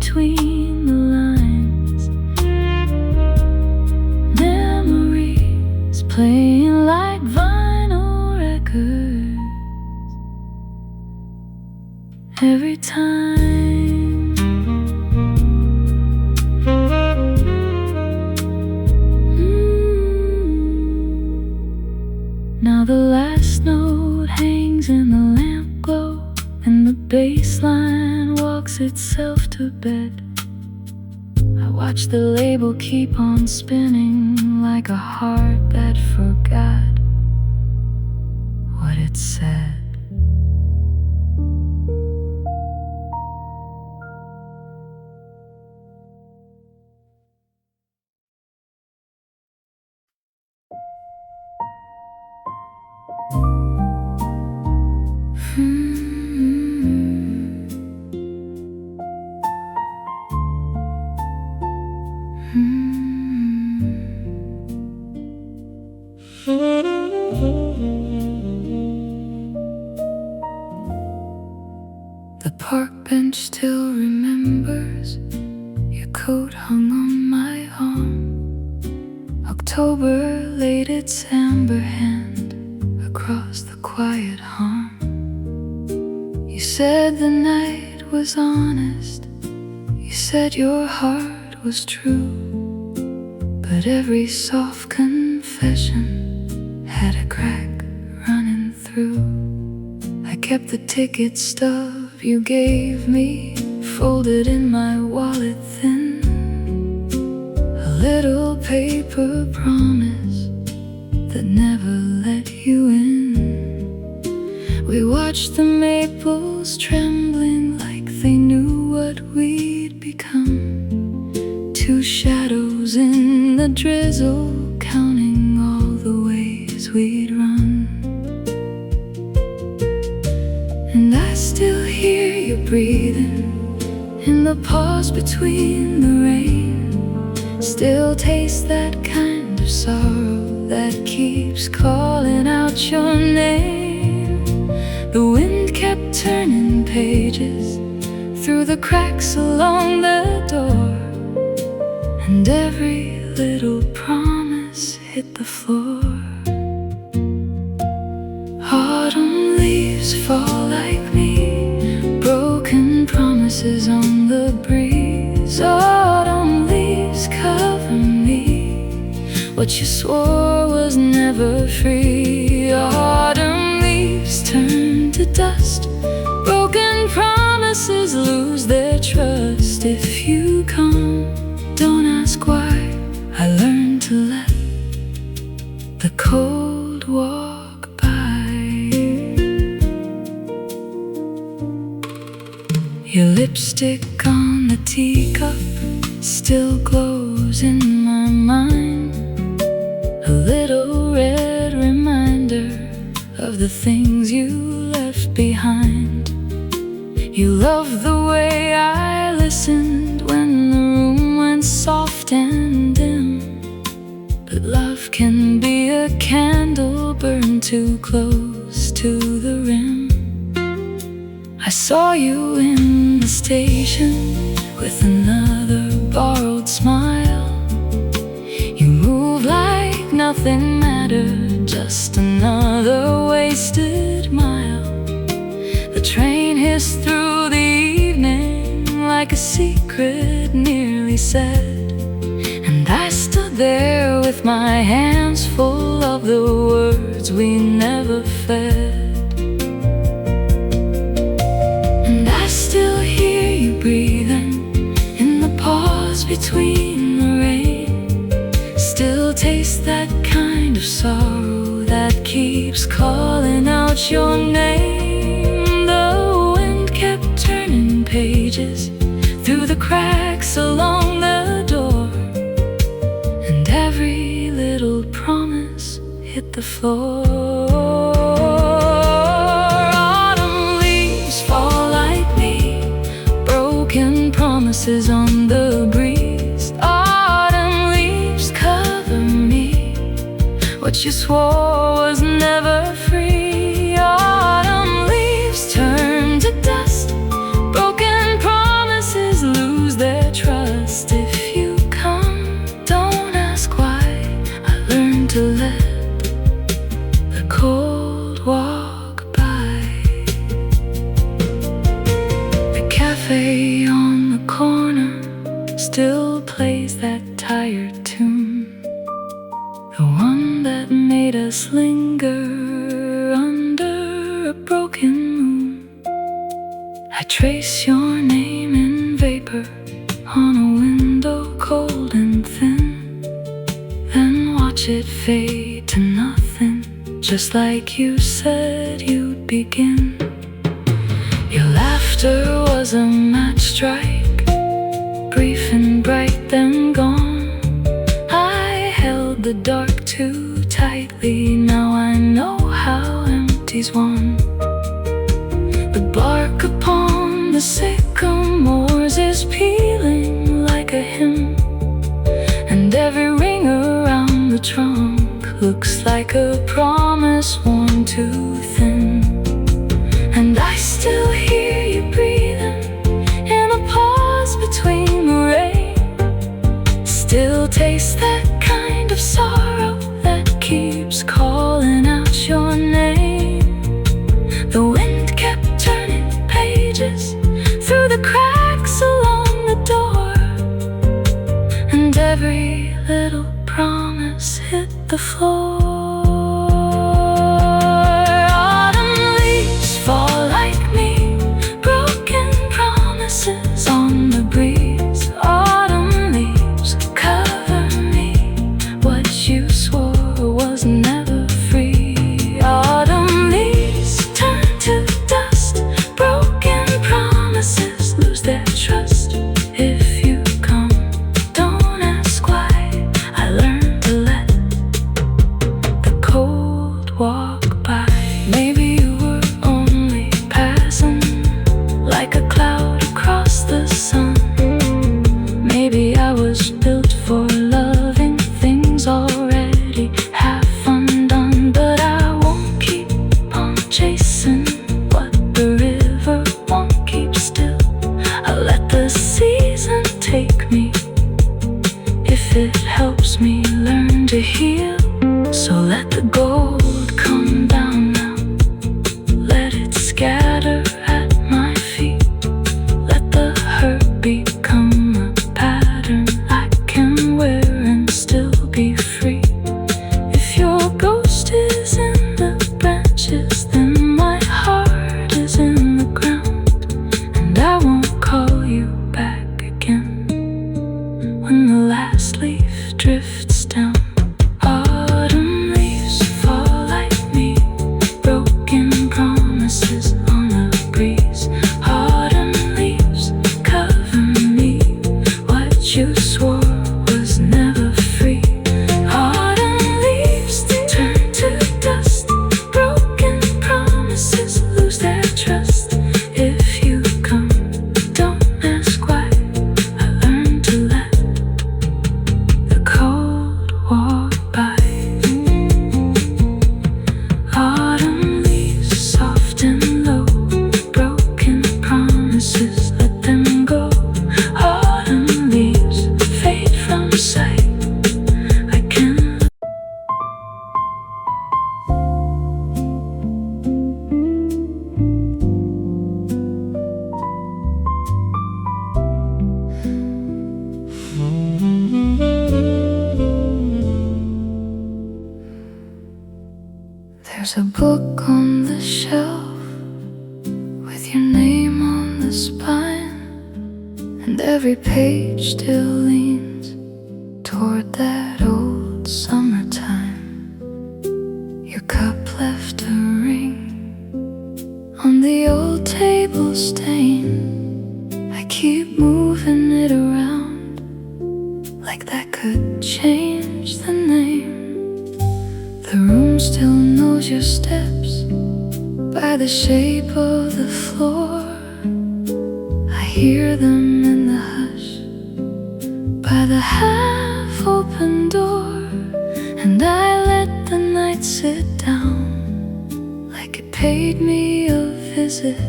between the lines. Memories playing like vinyl records every time. Now the last note hangs in the lamp glow, and the bass line walks itself to bed. I watch the label keep on spinning like a heart that forgot what it said. The park bench still remembers your coat hung on my arm. October laid its amber hand across the quiet harm. You said the night was honest, you said your heart was true, but every soft confession had a crack running through. I kept the ticket stub you gave me folded in my wallet thin, a little paper promise that never let you in. We watched the maples trembling like they knew what we'd become, two shadows in the drizzle counting all the ways we'd run. And I still hear you breathing in the pause between the rain, still taste that kind of sorrow that keeps calling out your name. The wind kept turning pages through the cracks along the door, and every little promise hit the floor. Autumn leaves fall like me, broken promises on the breeze. Autumn leaves cover me, what you swore was never free. Autumn leaves turn to dust, broken promises lose their trust. If you come, don't ask why. I learned to let the cold walk by. Your lipstick on the teacup still glows in my mind, a little red reminder of the things you left behind. You loved the way I listened when the room went soft and dim, but love can be a candle burned too close to the rim. I saw you in the station with another borrowed smile. You moved like nothing mattered, just another wasted mile. The train hissed through the evening like a secret nearly said, and I stood there with my hands full of the words we never fed. And I still hear you breathing in the pause between the rain, still taste that kind of sorrow that keeps calling out your name. The wind kept turning pages through the cracks along the door, and every little promise hit the floor. Autumn leaves fall like me, broken promises on the breeze. Autumn leaves cover me, what you swore was never free. Autumn leaves turn to dust, broken promises lose I trace your name in vapor on a window cold and thin, then watch it fade to nothing, just like you said you'd begin. Your laughter was a match strike, brief and bright then gone. I held the dark too tightly, now I know how empty's won. The bark upon the sycamores is peeling like a hymn, and every ring around the trunk looks like a promise worn too thin. And I still hear you breathing in a pause between the rain, still taste that kind of sorrow that keeps calling out your name. The wind kept turning pages through the cracks along the door, and every little promise hit the floor. Autumn leaves fall like me, broken promises on the breeze. Autumn leaves cover me, what you swore was never free. Autumn leaves turn to dust, broken promises lose their trust. If you come, don't ask why. I learned to let the cold walk by. Maybe you were only passing, like a cloud across the sun. Maybe I was built for loving things already half undone. But I won't keep on chasing what the river won't keep still. I'll let the season take me if it helps me learn to heal. So let the gold come down now, let it scatter at my feet. Let the hurt become a pattern I can wear and still be free. If your ghost is in the branches, then my heart is in the ground, and I won't call you back again when the last leaf drifts down. Autumn leaves fall like me, broken promises on the breeze. Autumn leaves cover me, what you swore was never free. Autumn leaves turn to dust, broken promises lose their trust. If you come, don't ask why. I learned to let the cold walk by. Autumn leaves soft and low, broken promises let them go. Autumn leaves fade from sight, I can. There's a book on the shelf with your name on the spine, and every page still leans toward that old summertime. Your cup left a ring on the old table stain. I keep moving it around like that could change the name. The room still knows your steps by the shape of the floor. I hear them in the hush by the half-open door, and I let the night sit down like it paid me a visit.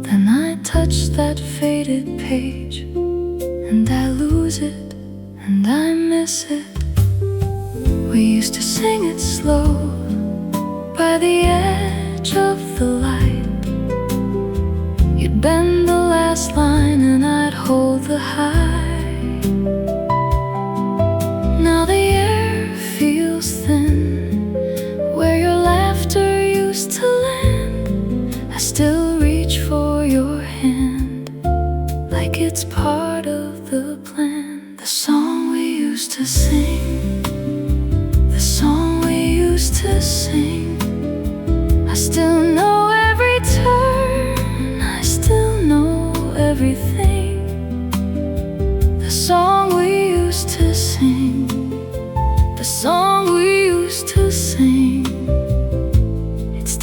Then I touch that faded page, and I lose it, and I miss it. We used to sing it slow by the edge of the light. You'd bend the last line and I'd hold the high. Now the air feels thin where your laughter used to land. I still reach for your hand.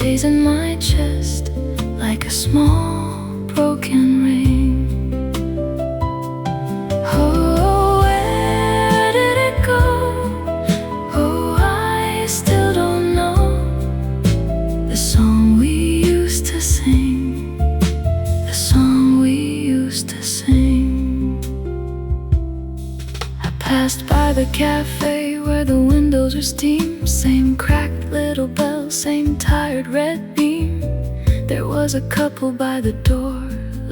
stays in my chest like a small broken ring. Oh, where did it go? Oh, I still don't know. The song we used to sing, the song we used to sing. I passed by the cafe where the windows were steam. Same cracked little bell, same tired red beam. There was a couple by the door,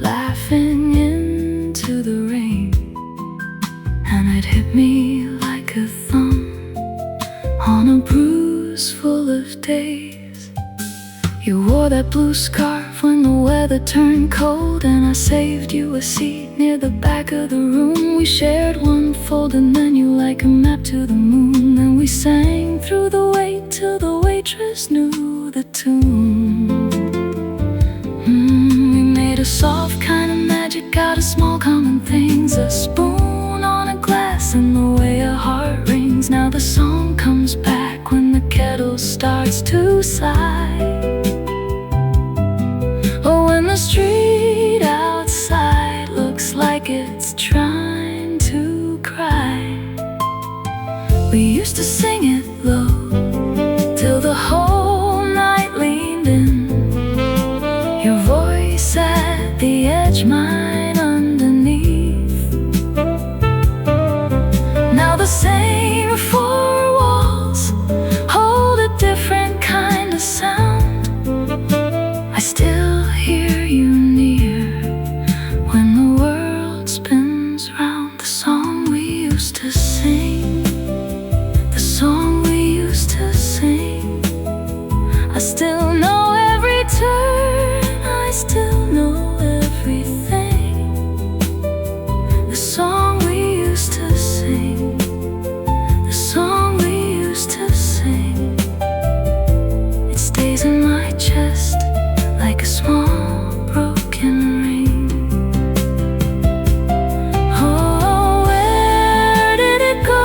laughing into the rain. And it hit me like a thumb on a bruise full of days. You wore that blue scarf when the weather turned cold, and I saved you a seat near the back of the room. We shared one folded menu like a map to the moon, and we sang through the wait till the waitress knew the tune. We made a soft kind of magic out of small common things, a spoon on a glass and the way a heart rings. Now the song comes back when the kettle starts to sigh, or when the street outside looks like it's trying to cry. We used to sing it low till the whole night leaned in, your voice at the edge, mine underneath. Now the same four walls hold a different kind of sound. I still hear you near when the world spins round. The song we used to sing, the song we used to sing. I still know every turn, I still know everything. The song we used to sing, the song we used to sing. It stays in my chest like a small broken ring. Oh, where did it go?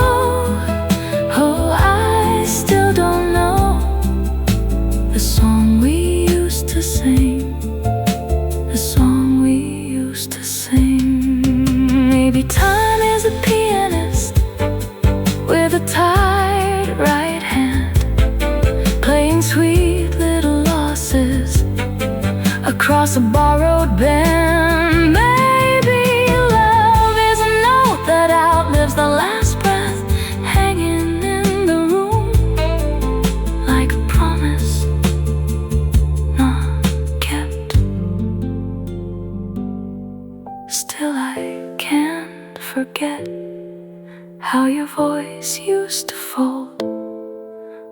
Oh, I still don't know. The song we used to sing, the song we used to sing. Maybe time is a pianist with a tired right hand, playing sweet little losses across a borrowed band. Maybe love is a note that outlives the last breath, hanging in the room like a promise not kept. Still I can't forget how your voice used to fold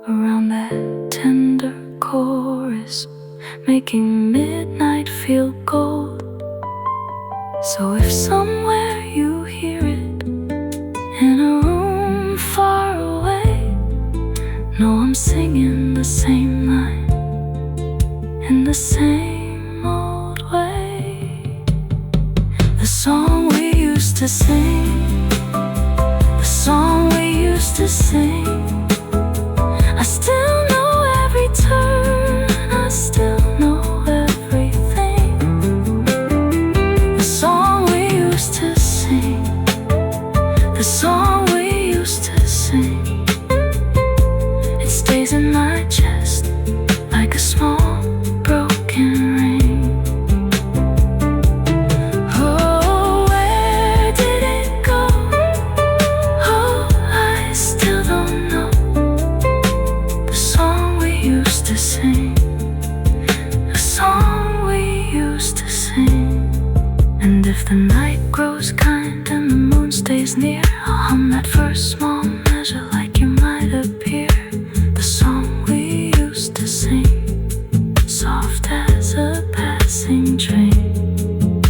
around that tender chorus, making midnight feel gold. So if somewhere you hear it in a room far away, know I'm singing the same line in the same old way. The song we used to sing, the song we used to sing. I still know every turn, I still know everything. The song we used to sing, the song we used to sing. It stays in my chest like a small broken ring. Oh, where did it go? Oh, I still don't know. The song we used to sing, the song we used to sing. And if the night grows kind and the moon stays near, I'll hum that first small measure like you might appear. The song we used to sing, soft as a passing train.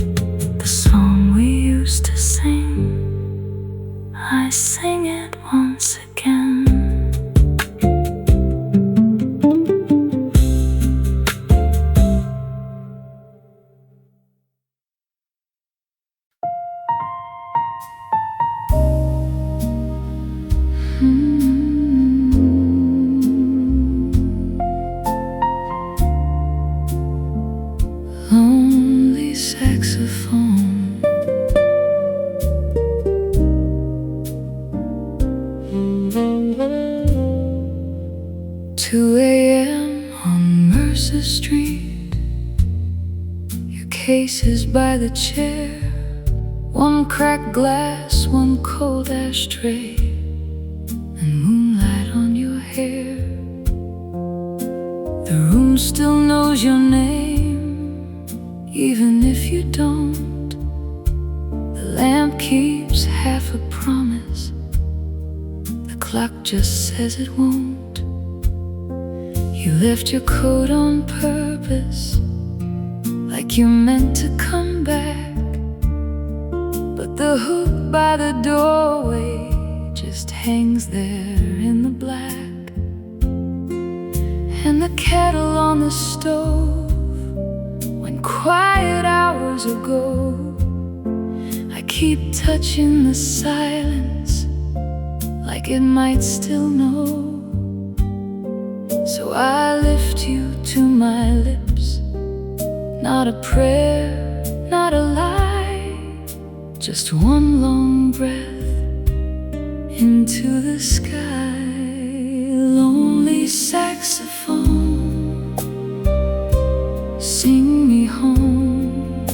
The song we used to sing, I sing it once again. across the street. Your case is by the chair, one cracked glass, one cold ashtray, and moonlight on your hair. The room still knows your name, even if you don't. The lamp keeps half a promise, the clock just says it won't. You left your coat on purpose, like you meant to come back, but the hook by the doorway just hangs there in the black. And the kettle on the stove, when quiet hours ago, I keep touching the silence, like it might still know. So I lift you to my lips, not a prayer, not a lie, just one long breath into the sky. Lonely saxophone, sing me home.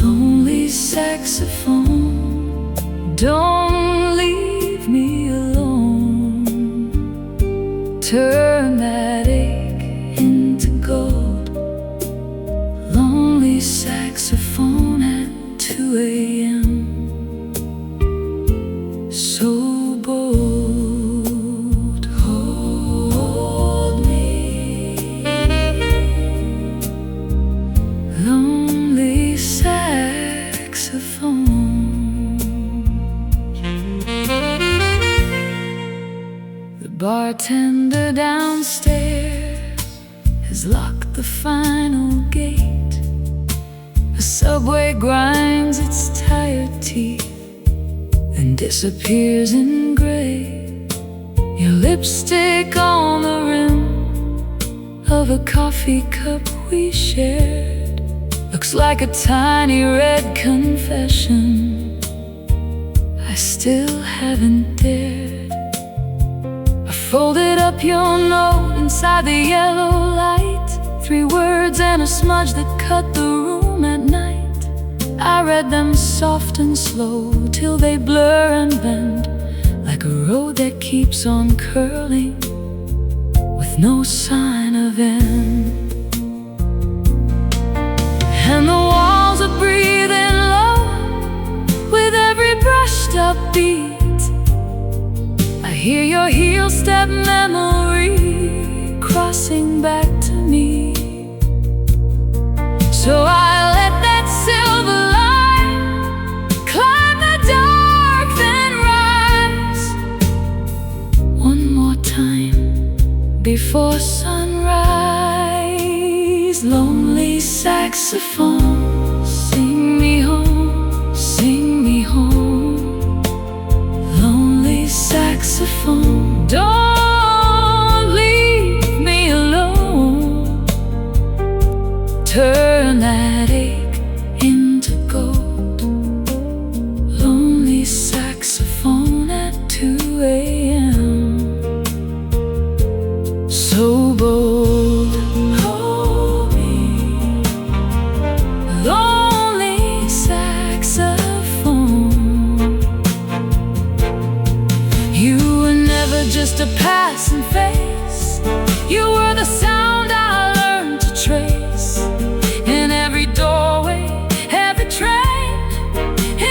Lonely saxophone, don't leave me alone. Turn that ache into gold. Lonely saxophone at 2 a.m. So bold, hold me. Lonely saxophone. The bartender downstairs has locked the final gate. The subway grinds its tired teeth, then disappears in gray. Your lipstick on the rim of a coffee cup we shared looks like a tiny red confession I still haven't dared. I folded up your note inside the yellow light, 3 words and a smudge that cut the room at night. I read them soft and slow till they blur and bend, like a road that keeps on curling with no sign of end. And the walls are breathing low with every brushed up beat. I hear your heel step memory crossing back to me. So I let that silver light climb the dark, then rise one more time before sunrise. Lonely saxophone, sing me home, sing me home. Lonely saxophone, don't leave me alone. Turn that ache into gold. Lonely saxophone at 2 a.m. So bold, hold me. Lonely saxophone, you were never just a passing face. You were the sound I learned to trace in every doorway, every train,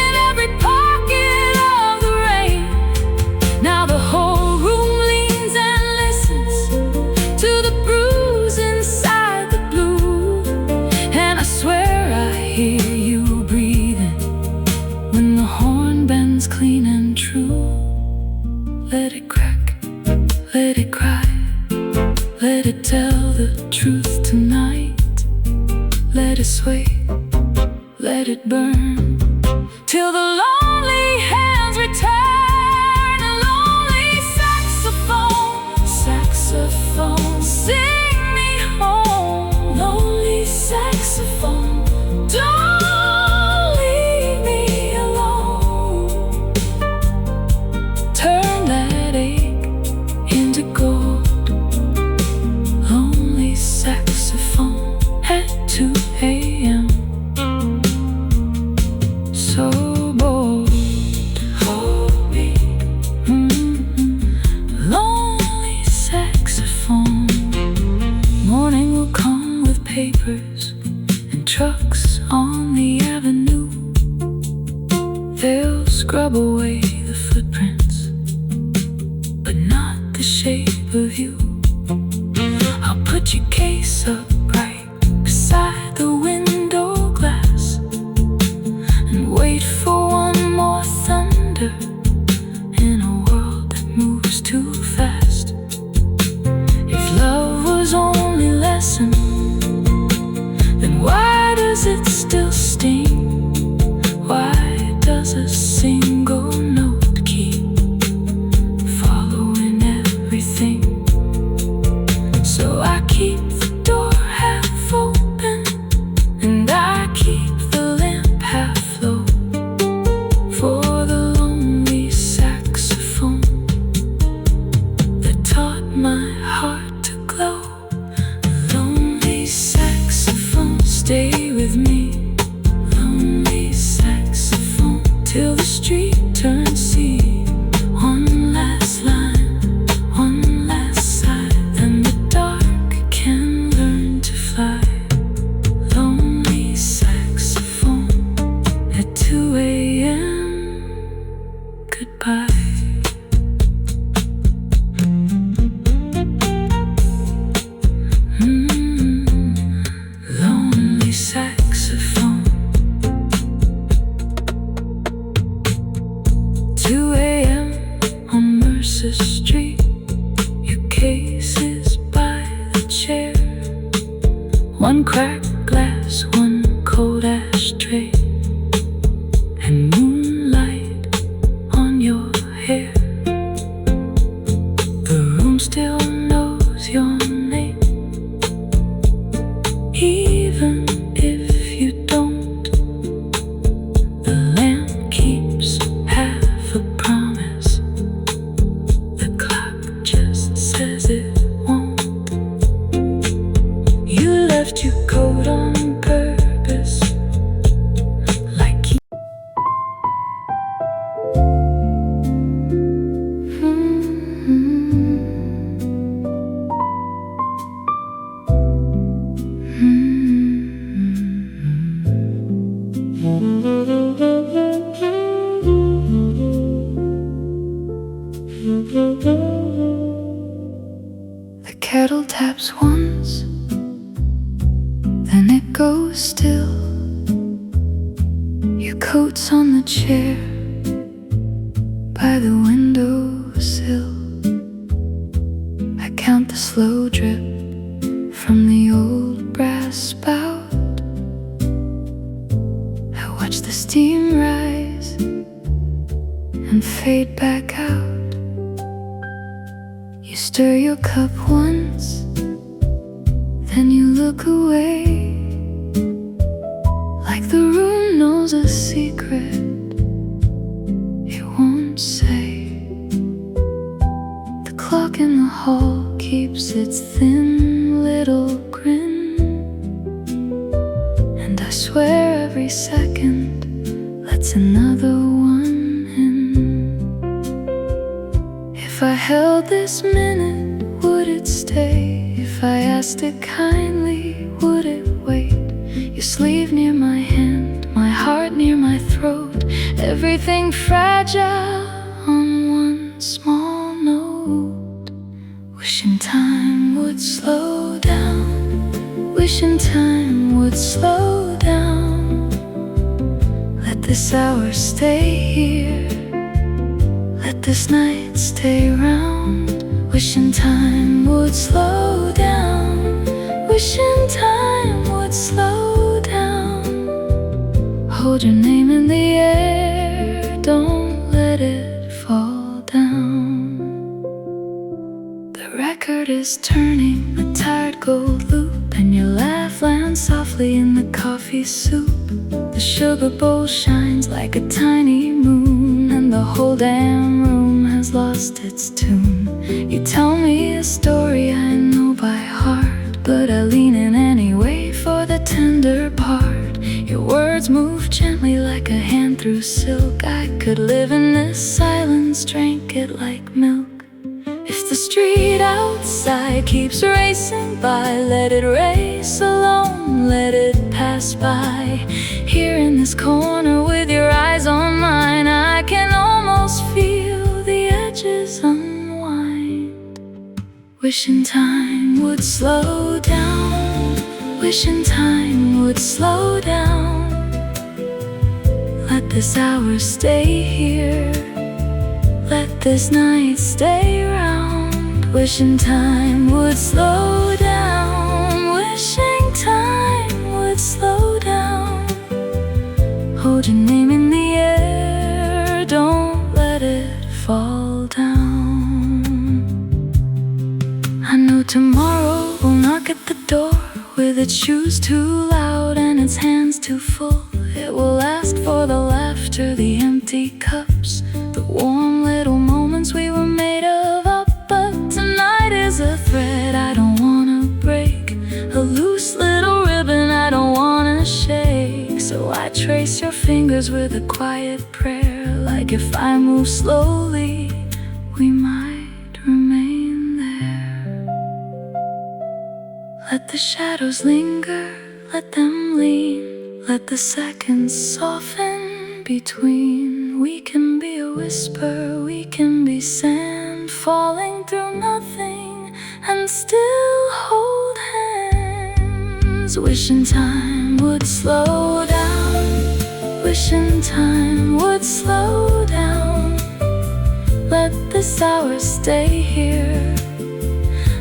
in every pocket of the rain. Now the whole room leans and listens to the bruise inside the blue, and I swear I hear you breathing when the horn bends clean and true. Let it crack, let it cry, let it tell the truth tonight. Let it sway, let it burn, till the lonely hands return. A lonely saxophone, saxophone, sing me home. Lonely saxophone, don't leave me alone. Turn that ache into gold. Lonely saxophone. papers and trucks on the avenue. They'll scrub away the footprints, but not the shape of you. I'll put your case up right beside the window glass and wait for one more thunder in a world that moves too fast. If love was only lesson, then why does it still sting? Why does a single note keep following everything? So I keep the door half open and I keep the lamp half low for the lonely saxophone that taught my heart to glow. Lonely saxophone, stay with me. Lonely saxophone, till the street turns sea. One last line, one last sigh, and the dark can learn to fly. Lonely saxophone at 2 a.m. Goodbye. Lonely saxophone. 2 a.m. on Mercer Street. Your case is by the chair. One cracked glass, one cold ashtray, and moonlight on your hair. The room still knows your name, even if you don't. The lamp keeps half a promise. The clock just says it won't. You left your coat on purpose, like you The kettle taps once, then it goes still. Your coat's on the chair by the windowsill. I count the slow drip from the old brass spout. I watch the steam rise and fade back out. You stir your cup once, then you look away, like the room knows a secret it won't say. The clock in the hall keeps its thin little grin, and I swear every second lets another one in. If I held this minute, would it stay? If I asked it kindly, would it wait? Your sleeve near my hand, my heart near my throat, everything fragile on one small note. Wishing time would slow down, wishing time would slow down. Let this hour stay here, let this night stay round. Wishing time would slow down, wishing time would slow down. Hold your name in the air, don't let it fall down. The record is turning a tired gold loop, and your laugh lands softly in the coffee soup. The sugar bowl shines like a tiny moon, and the whole damn room has lost its tune. You tell me a story I know by heart, but I lean in anyway for the tender part. Your words move gently like a hand through silk. I could live in this silence, drink it like milk. If the street outside keeps racing by, let it race along pass by. Here in this corner with your eyes on mine, I can almost feel the edges unwind. Wishing time would slow down, wishing time would slow down. Let this hour stay here, let this night stay round. Wishing time would slow down, wishing time would slow down. Hold your name in the air, don't let it fall down. I know tomorrow will knock at the door with its shoes too loud and its hands too full. It will ask for the laughter, the empty cups, the warm little moments we were made of up. But tonight is a thread I don't wanna break, a loose little ribbon I don't wanna shake. So I trace your fingers with a quiet prayer, like if I move slowly, we might remain there. Let the shadows linger, let them lean, let the seconds soften between. We can be a whisper, we can be sand falling through nothing and still hold hands. Wishing time would slow down, wishing time would slow down. Let this hour stay here,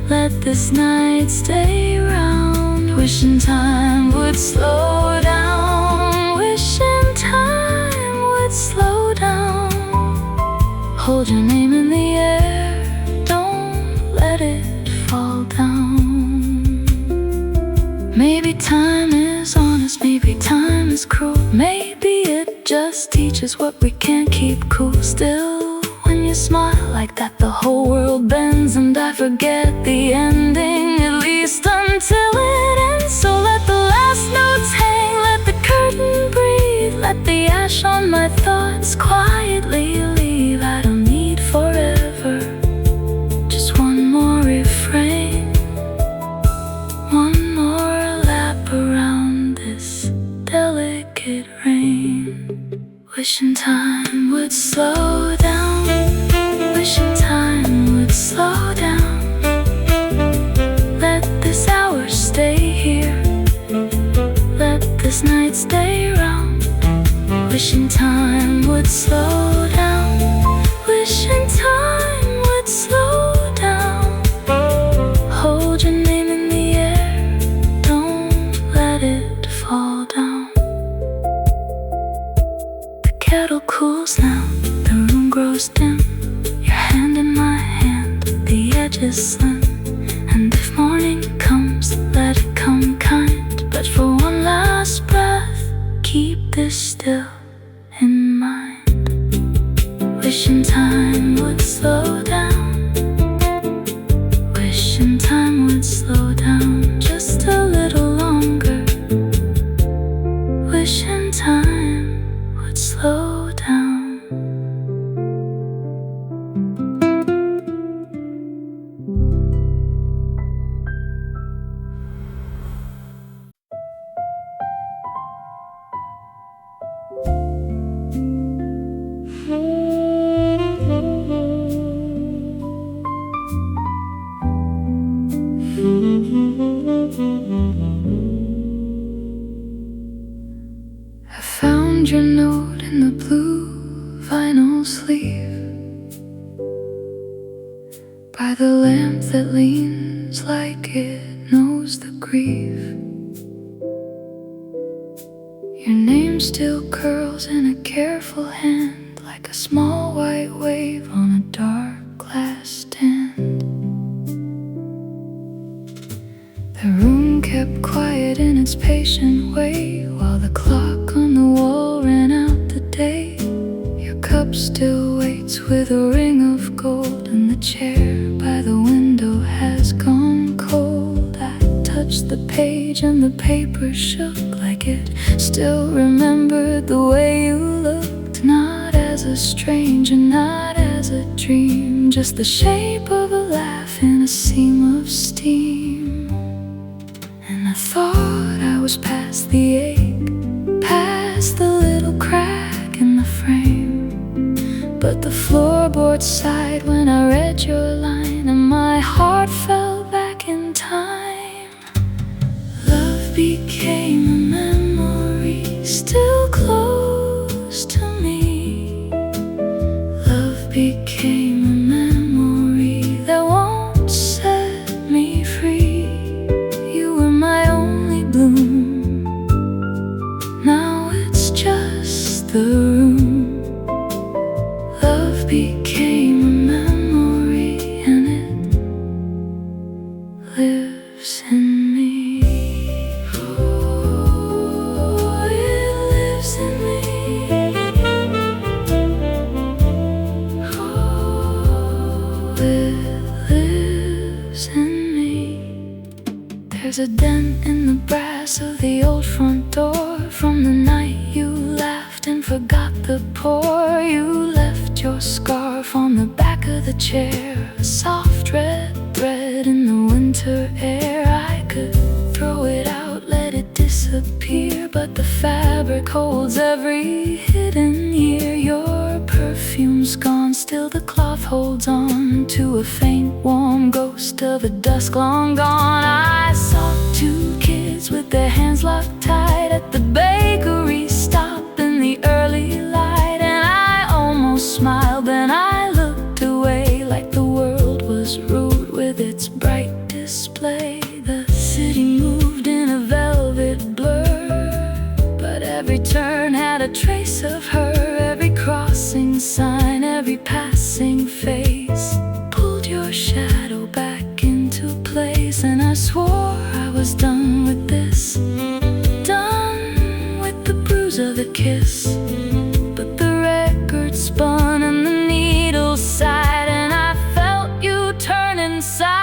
let this night stay round. Wishing time would slow down, wishing time would slow down. Hold your name in the air, don't let it fall down. Maybe time is honest, maybe time is cruel. Maybe it just teaches what we can't keep cool. Still, when you smile like that, the whole world bends and I forget the ending, at least until it ends. So let the last notes hang, let the curtain breathe, let the ash on my thoughts quietly leave. I don't need forever, just one more refrain, one more lap around this delicate rain. Wishing time would slow down, wishing time would slow down. Let this hour stay here, let this night stay round. Wishing time would slow down, wishing time would slow down. Hold your name in the air, don't let it fall down. The kettle cools now, the room grows dim, your hand in my hand, the edge is slim. And if morning comes, let it come kind, but for one last breath, keep this still in mind. Wishing time would slow down, wishing time would slow down just a little longer. Wishing time would slow down. I found your note in the blue vinyl sleeve, by the lamp that leans like it knows the grief. Your name still curls in a careful hand, like a small white wave on a dark glass stand. The room kept quiet in its patient way, while the clock on the wall ran out the day. Your cup still waits with a ring of gold, and the chair by the window has gone cold. I touched the page and the paper shook, like it still remembered the way you looked. Not as a stranger, not as a dream, just the shape of a laugh in a seam of steam. And I thought I was past the ache, past the little crack in the frame. But the floorboard sighed when I read your line, and my heart fell back in time. Love became a memory still close to me. Love became a memory that won't set me free. You were my only bloom, now it's just the room. Love became a memory and it lives in me. Oh, it lives in me. Oh, it lives in me. There's a dent in the brass of the old front door from the night you laughed and forgot the pour. You left your scarf on the back of the chair, a soft red thread in the winter air. I could throw it out, let it disappear, but the fabric holds every hidden year. Your perfume's gone, still the cloth holds on to a faint warm ghost of a dusk long gone. I saw two kids with their hands locked tight at the bakery stop in the early light, and I almost smiled, then I looked away like the world was rude with its bright display. The city moved in a velvet blur, but every turn had a trace of her. Every crossing sign, every passing face pulled your shadow back into place. And I swore I was done with this, done with the bruise of the kiss. But the record spun and the needle sighed, and I felt you turn inside.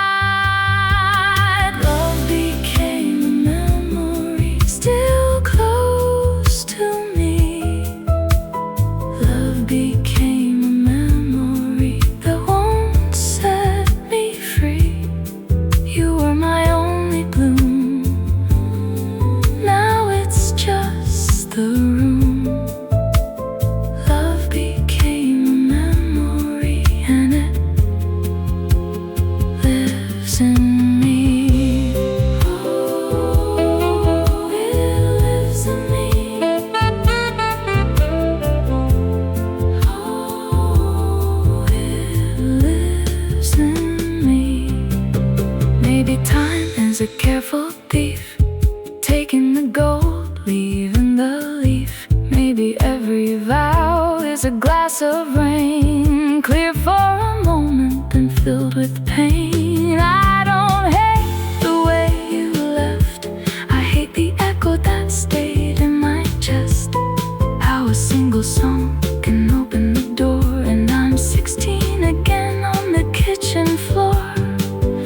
Love became a memory still close to me. Love became a memory that won't set me free. You were my only bloom, now it's just the room. Love became a memory and it lives in me. Oh, it lives in me. Oh, it lives in me. Maybe time is a careful thief, taking the gold, leaving the leaf. Maybe every vow is a glass of rain, clear for a moment and filled with pain. I don't hate the way you left, I hate the echo that stayed in my chest. How a single song can open the door, and I'm 16 again on the kitchen floor.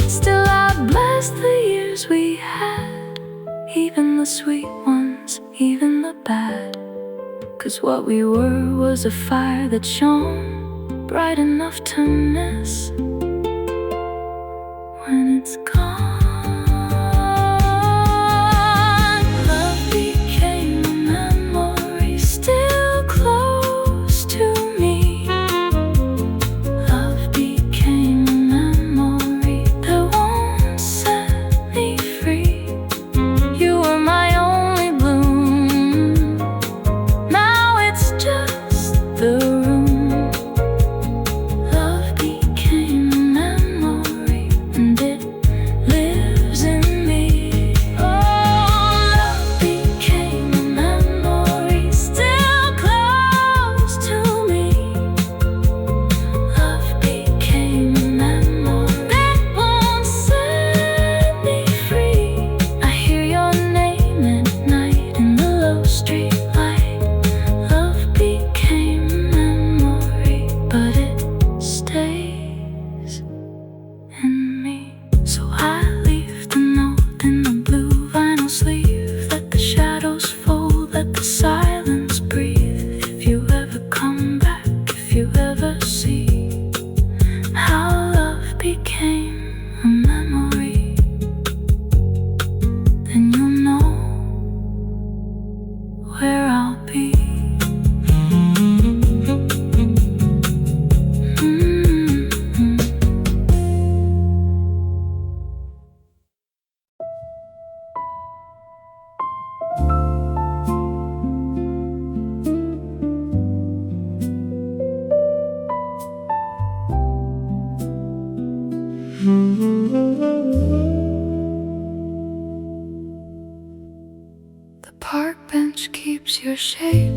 Still I bless the years we had, even the sweet ones, even the bad. 'Cause what we were was a fire that shone bright enough to miss when it's gone. Love became a memory still close to me. Love became a memory that won't set me free. You were my only bloom, now it's just the room. Love became a memory and it couch keeps your shape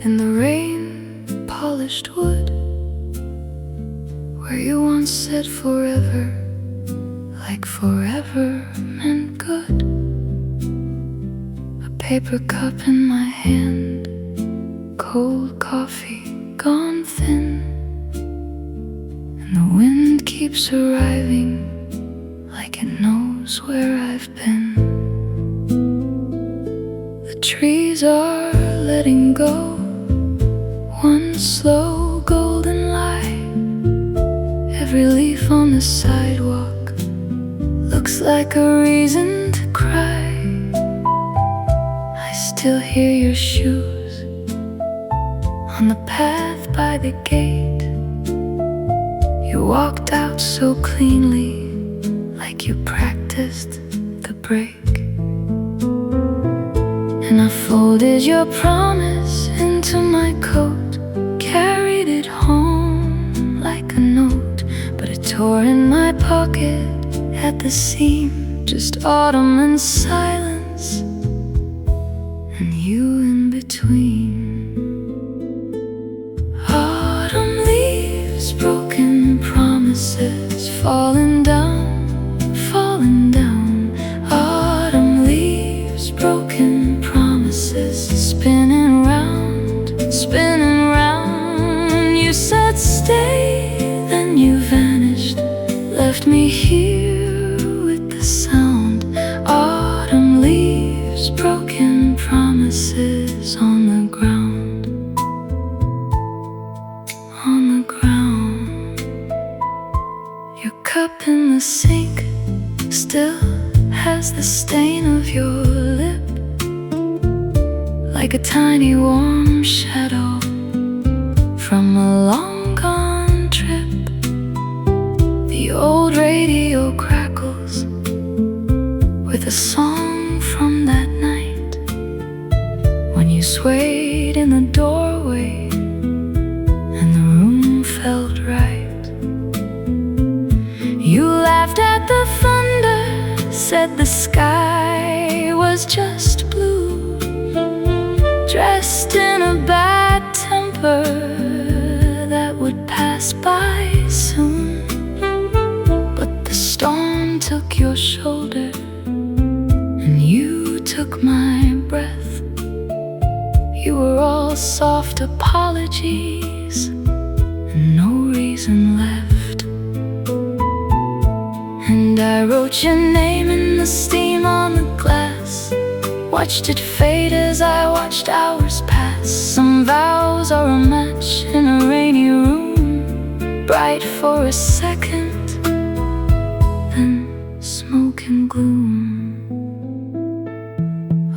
in the rain-polished wood, where you once said forever, like forever meant good. A paper cup in my hand, cold coffee gone thin, and the wind keeps arriving like it knows where I've been. The trees are letting go, one slow golden light. Every leaf on the sidewalk looks like a reason to cry. I still hear your shoes on the path by the gate. You walked out so cleanly, like you practiced the break. And I folded your promise into my coat, carried it home like a note, but it tore in my pocket at the seam. Just autumn and silence, and you in between. Autumn leaves, broken promises, falling down, falling down. Autumn leaves, broken promises, spinning round, spinning round. You said stay, then you vanished, left me here with the sound. Autumn leaves, broken promises on the ground, on the ground. Your cup in the sink still has the stain of your lip, like a tiny warm shadow from a long gone trip. The old radio crackles with a song from that night, when you swayed in the doorway and the room felt right. You laughed at the thunder, said the sky was just blue, dressed in a bad temper that would pass by soon. But the storm took your shoulder, and you took my breath. You were all soft apologies and no reason left. And I wrote your name in the steam on the glass, watched it fade as I watched hours pass. Some vows are a match in a rainy room, bright for a second, then smoke and gloom.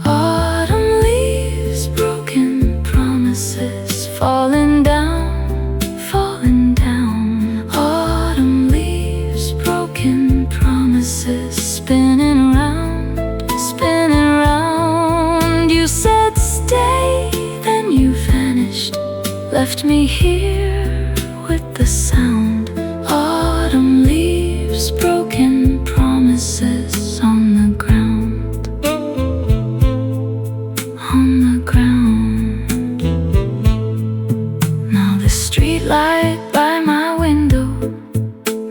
Autumn leaves, broken promises, falling down, falling down. Autumn leaves, broken promises, spinning round, spinning round. You said stay, then you vanished, left me here with the sound. Autumn leaves, broken promises on the ground, on the ground. Now the street light by my window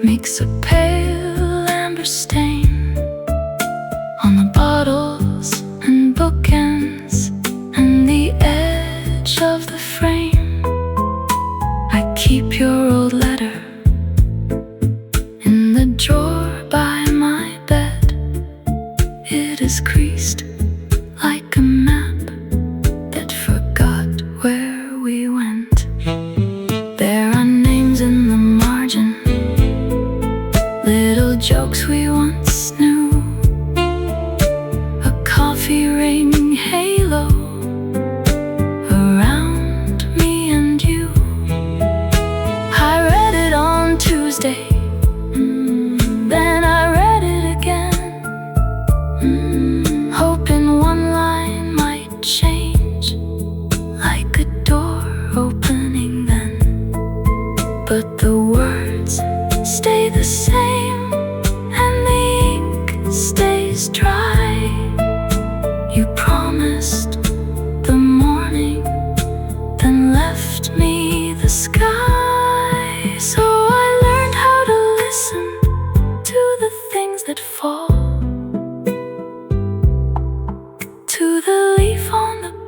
makes a pale amber stain on the bottles and bookends and the edge of the frame. I keep your old letter in the drawer by my bed. It is creased like a map that forgot where we went. There are names in the margin, little jokes we once knew, a coffee ring halo around me and you. I read it on Tuesday, then I read it again, hoping one line might change, like a door opening then. But the words stay the same, and the ink stays dry. You promised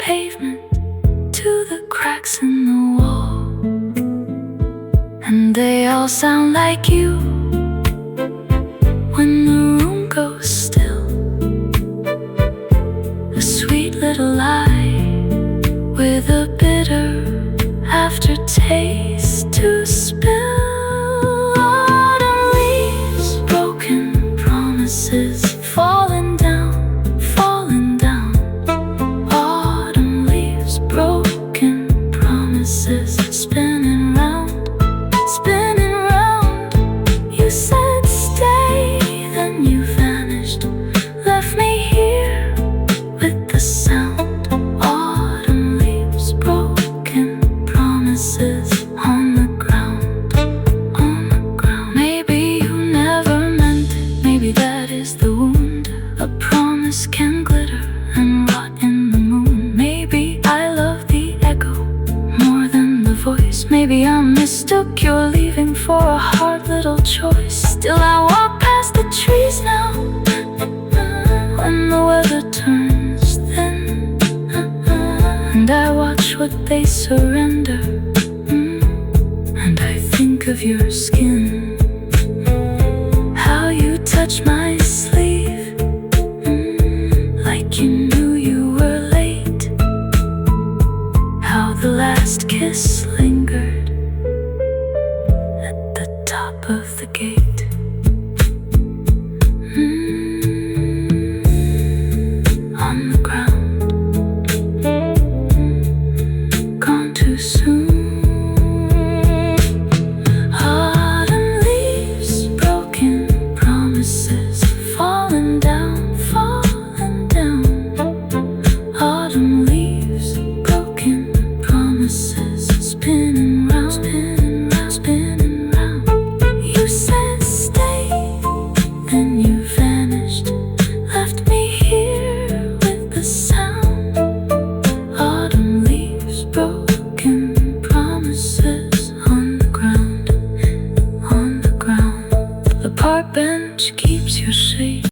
pavement to the cracks in the wall, and they all sound like you when the room goes still. A sweet little lie with a bitter aftertaste to spill. Autumn leaves, broken promises, falling down, falling down. Autumn leaves, broken promises, spinning round, spinning round. You said stay, then you vanished, left me here with the sound. Autumn leaves, broken promises on the ground, on the ground. Maybe you never meant it, maybe that is the wound. A promise can glitter and rot in the moon. Maybe I love the echo more than the voice. Maybe I mistook your leaving for a hard little choice. Still I walk past the trees now when the weather turns thin, and I watch what they surrender, and I think of your skin, how you touch my sleeve, like you knew you were late, how the last kiss lingered at the top of the gate. On the ground, gone too soon. Autumn leaves, broken promises, falling down, falling down. Autumn leaves, broken promises, spinning round, spinning round, spinning round. You said stay, then you vanished, left me here with the sound. Autumn leaves, broken promises on the ground, on the ground. The park bench keeps your shade.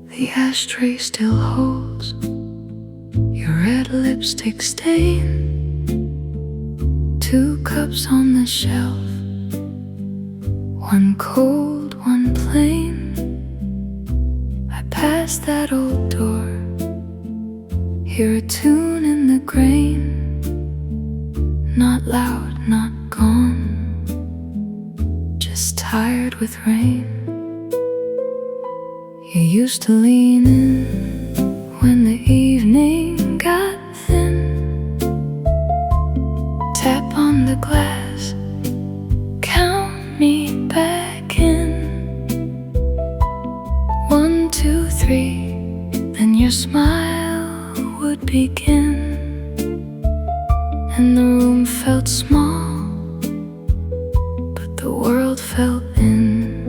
The ashtray still holds your red lipstick stain. 2 cups on the shelf, one cold, one plain. I pass that old door, hear a tune in the grain. Not loud, not gone, just tired with rain. You used to lean in when the evening got thin. Tap on the glass, count me back in. 1, 2, 3, then your smile would begin, and the room felt small, but the world felt in.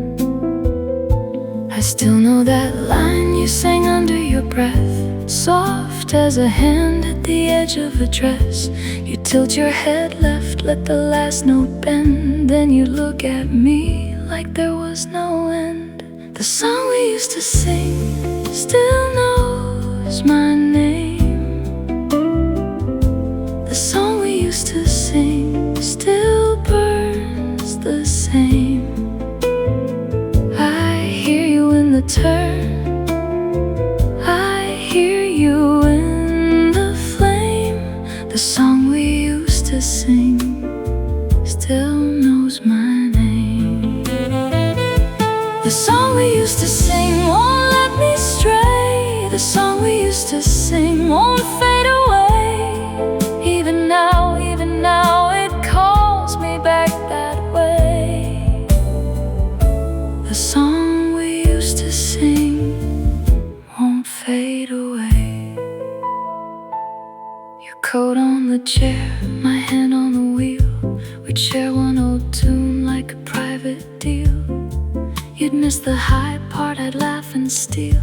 I still know that line you sang under your breath, soft as a hand at the edge of a dress. You tilt your head left, let the last note bend, then you look at me like there was no end. The song we used to sing still knows my name. The song we used to sing still burns the same. I hear you in the turn, I hear you in the flame. The song we used to sing still knows my name. The song we used to sing won't let me stray. The song we used to sing won't fade away. Even now it calls me back that way. The song we used to sing won't fade away. Your coat on the chair, my hand on the wheel. We'd share one old tune like a private deal. missed the high part, I'd laugh and steal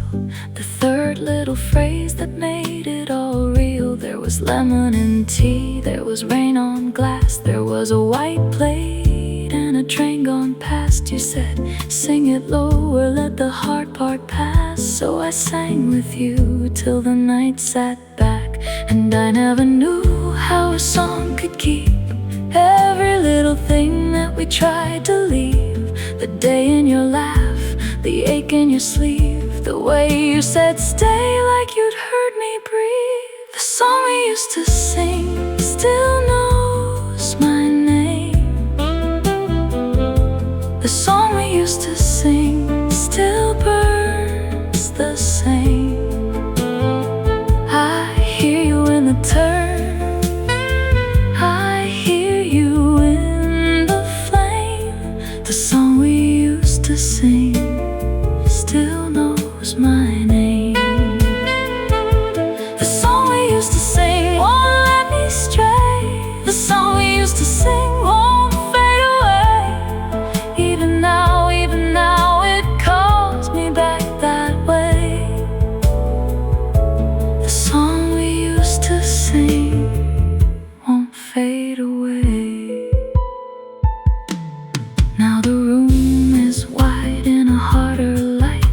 the third little phrase that made it all real. There was lemon and tea, there was rain on glass, there was a white plate and a train gone past. You said, sing it lower, let the hard part pass. So I sang with you till the night sat back, and I never knew how a song could keep every little thing that we tried to leave. The day in your laugh, the ache in your sleeve, the way you said stay like you'd heard me breathe. The song we used to sing still knows my name. The song we used to sing still burns the same. I hear you in the turn, I hear you in the flame. The song we used to sing still knows my name. The song we used to sing won't let me stray. The song we used to sing won't fade away. Even now it calls me back that way. The song we used to sing won't fade away. Now the room is white in a harder light,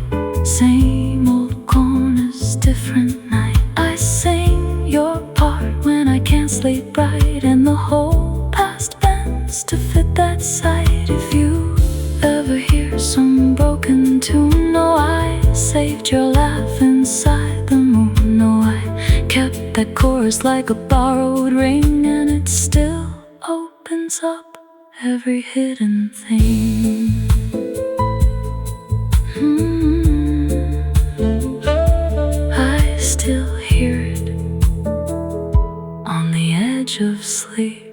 same old corners, different night. I sing your part when I can't sleep right, and the whole past bends to fit that sight. If you ever hear some broken tune, no, I saved your laugh inside the moon. No, I kept that chorus like a borrowed ring, and it still opens up every hidden thing. I still hear it on the edge of sleep.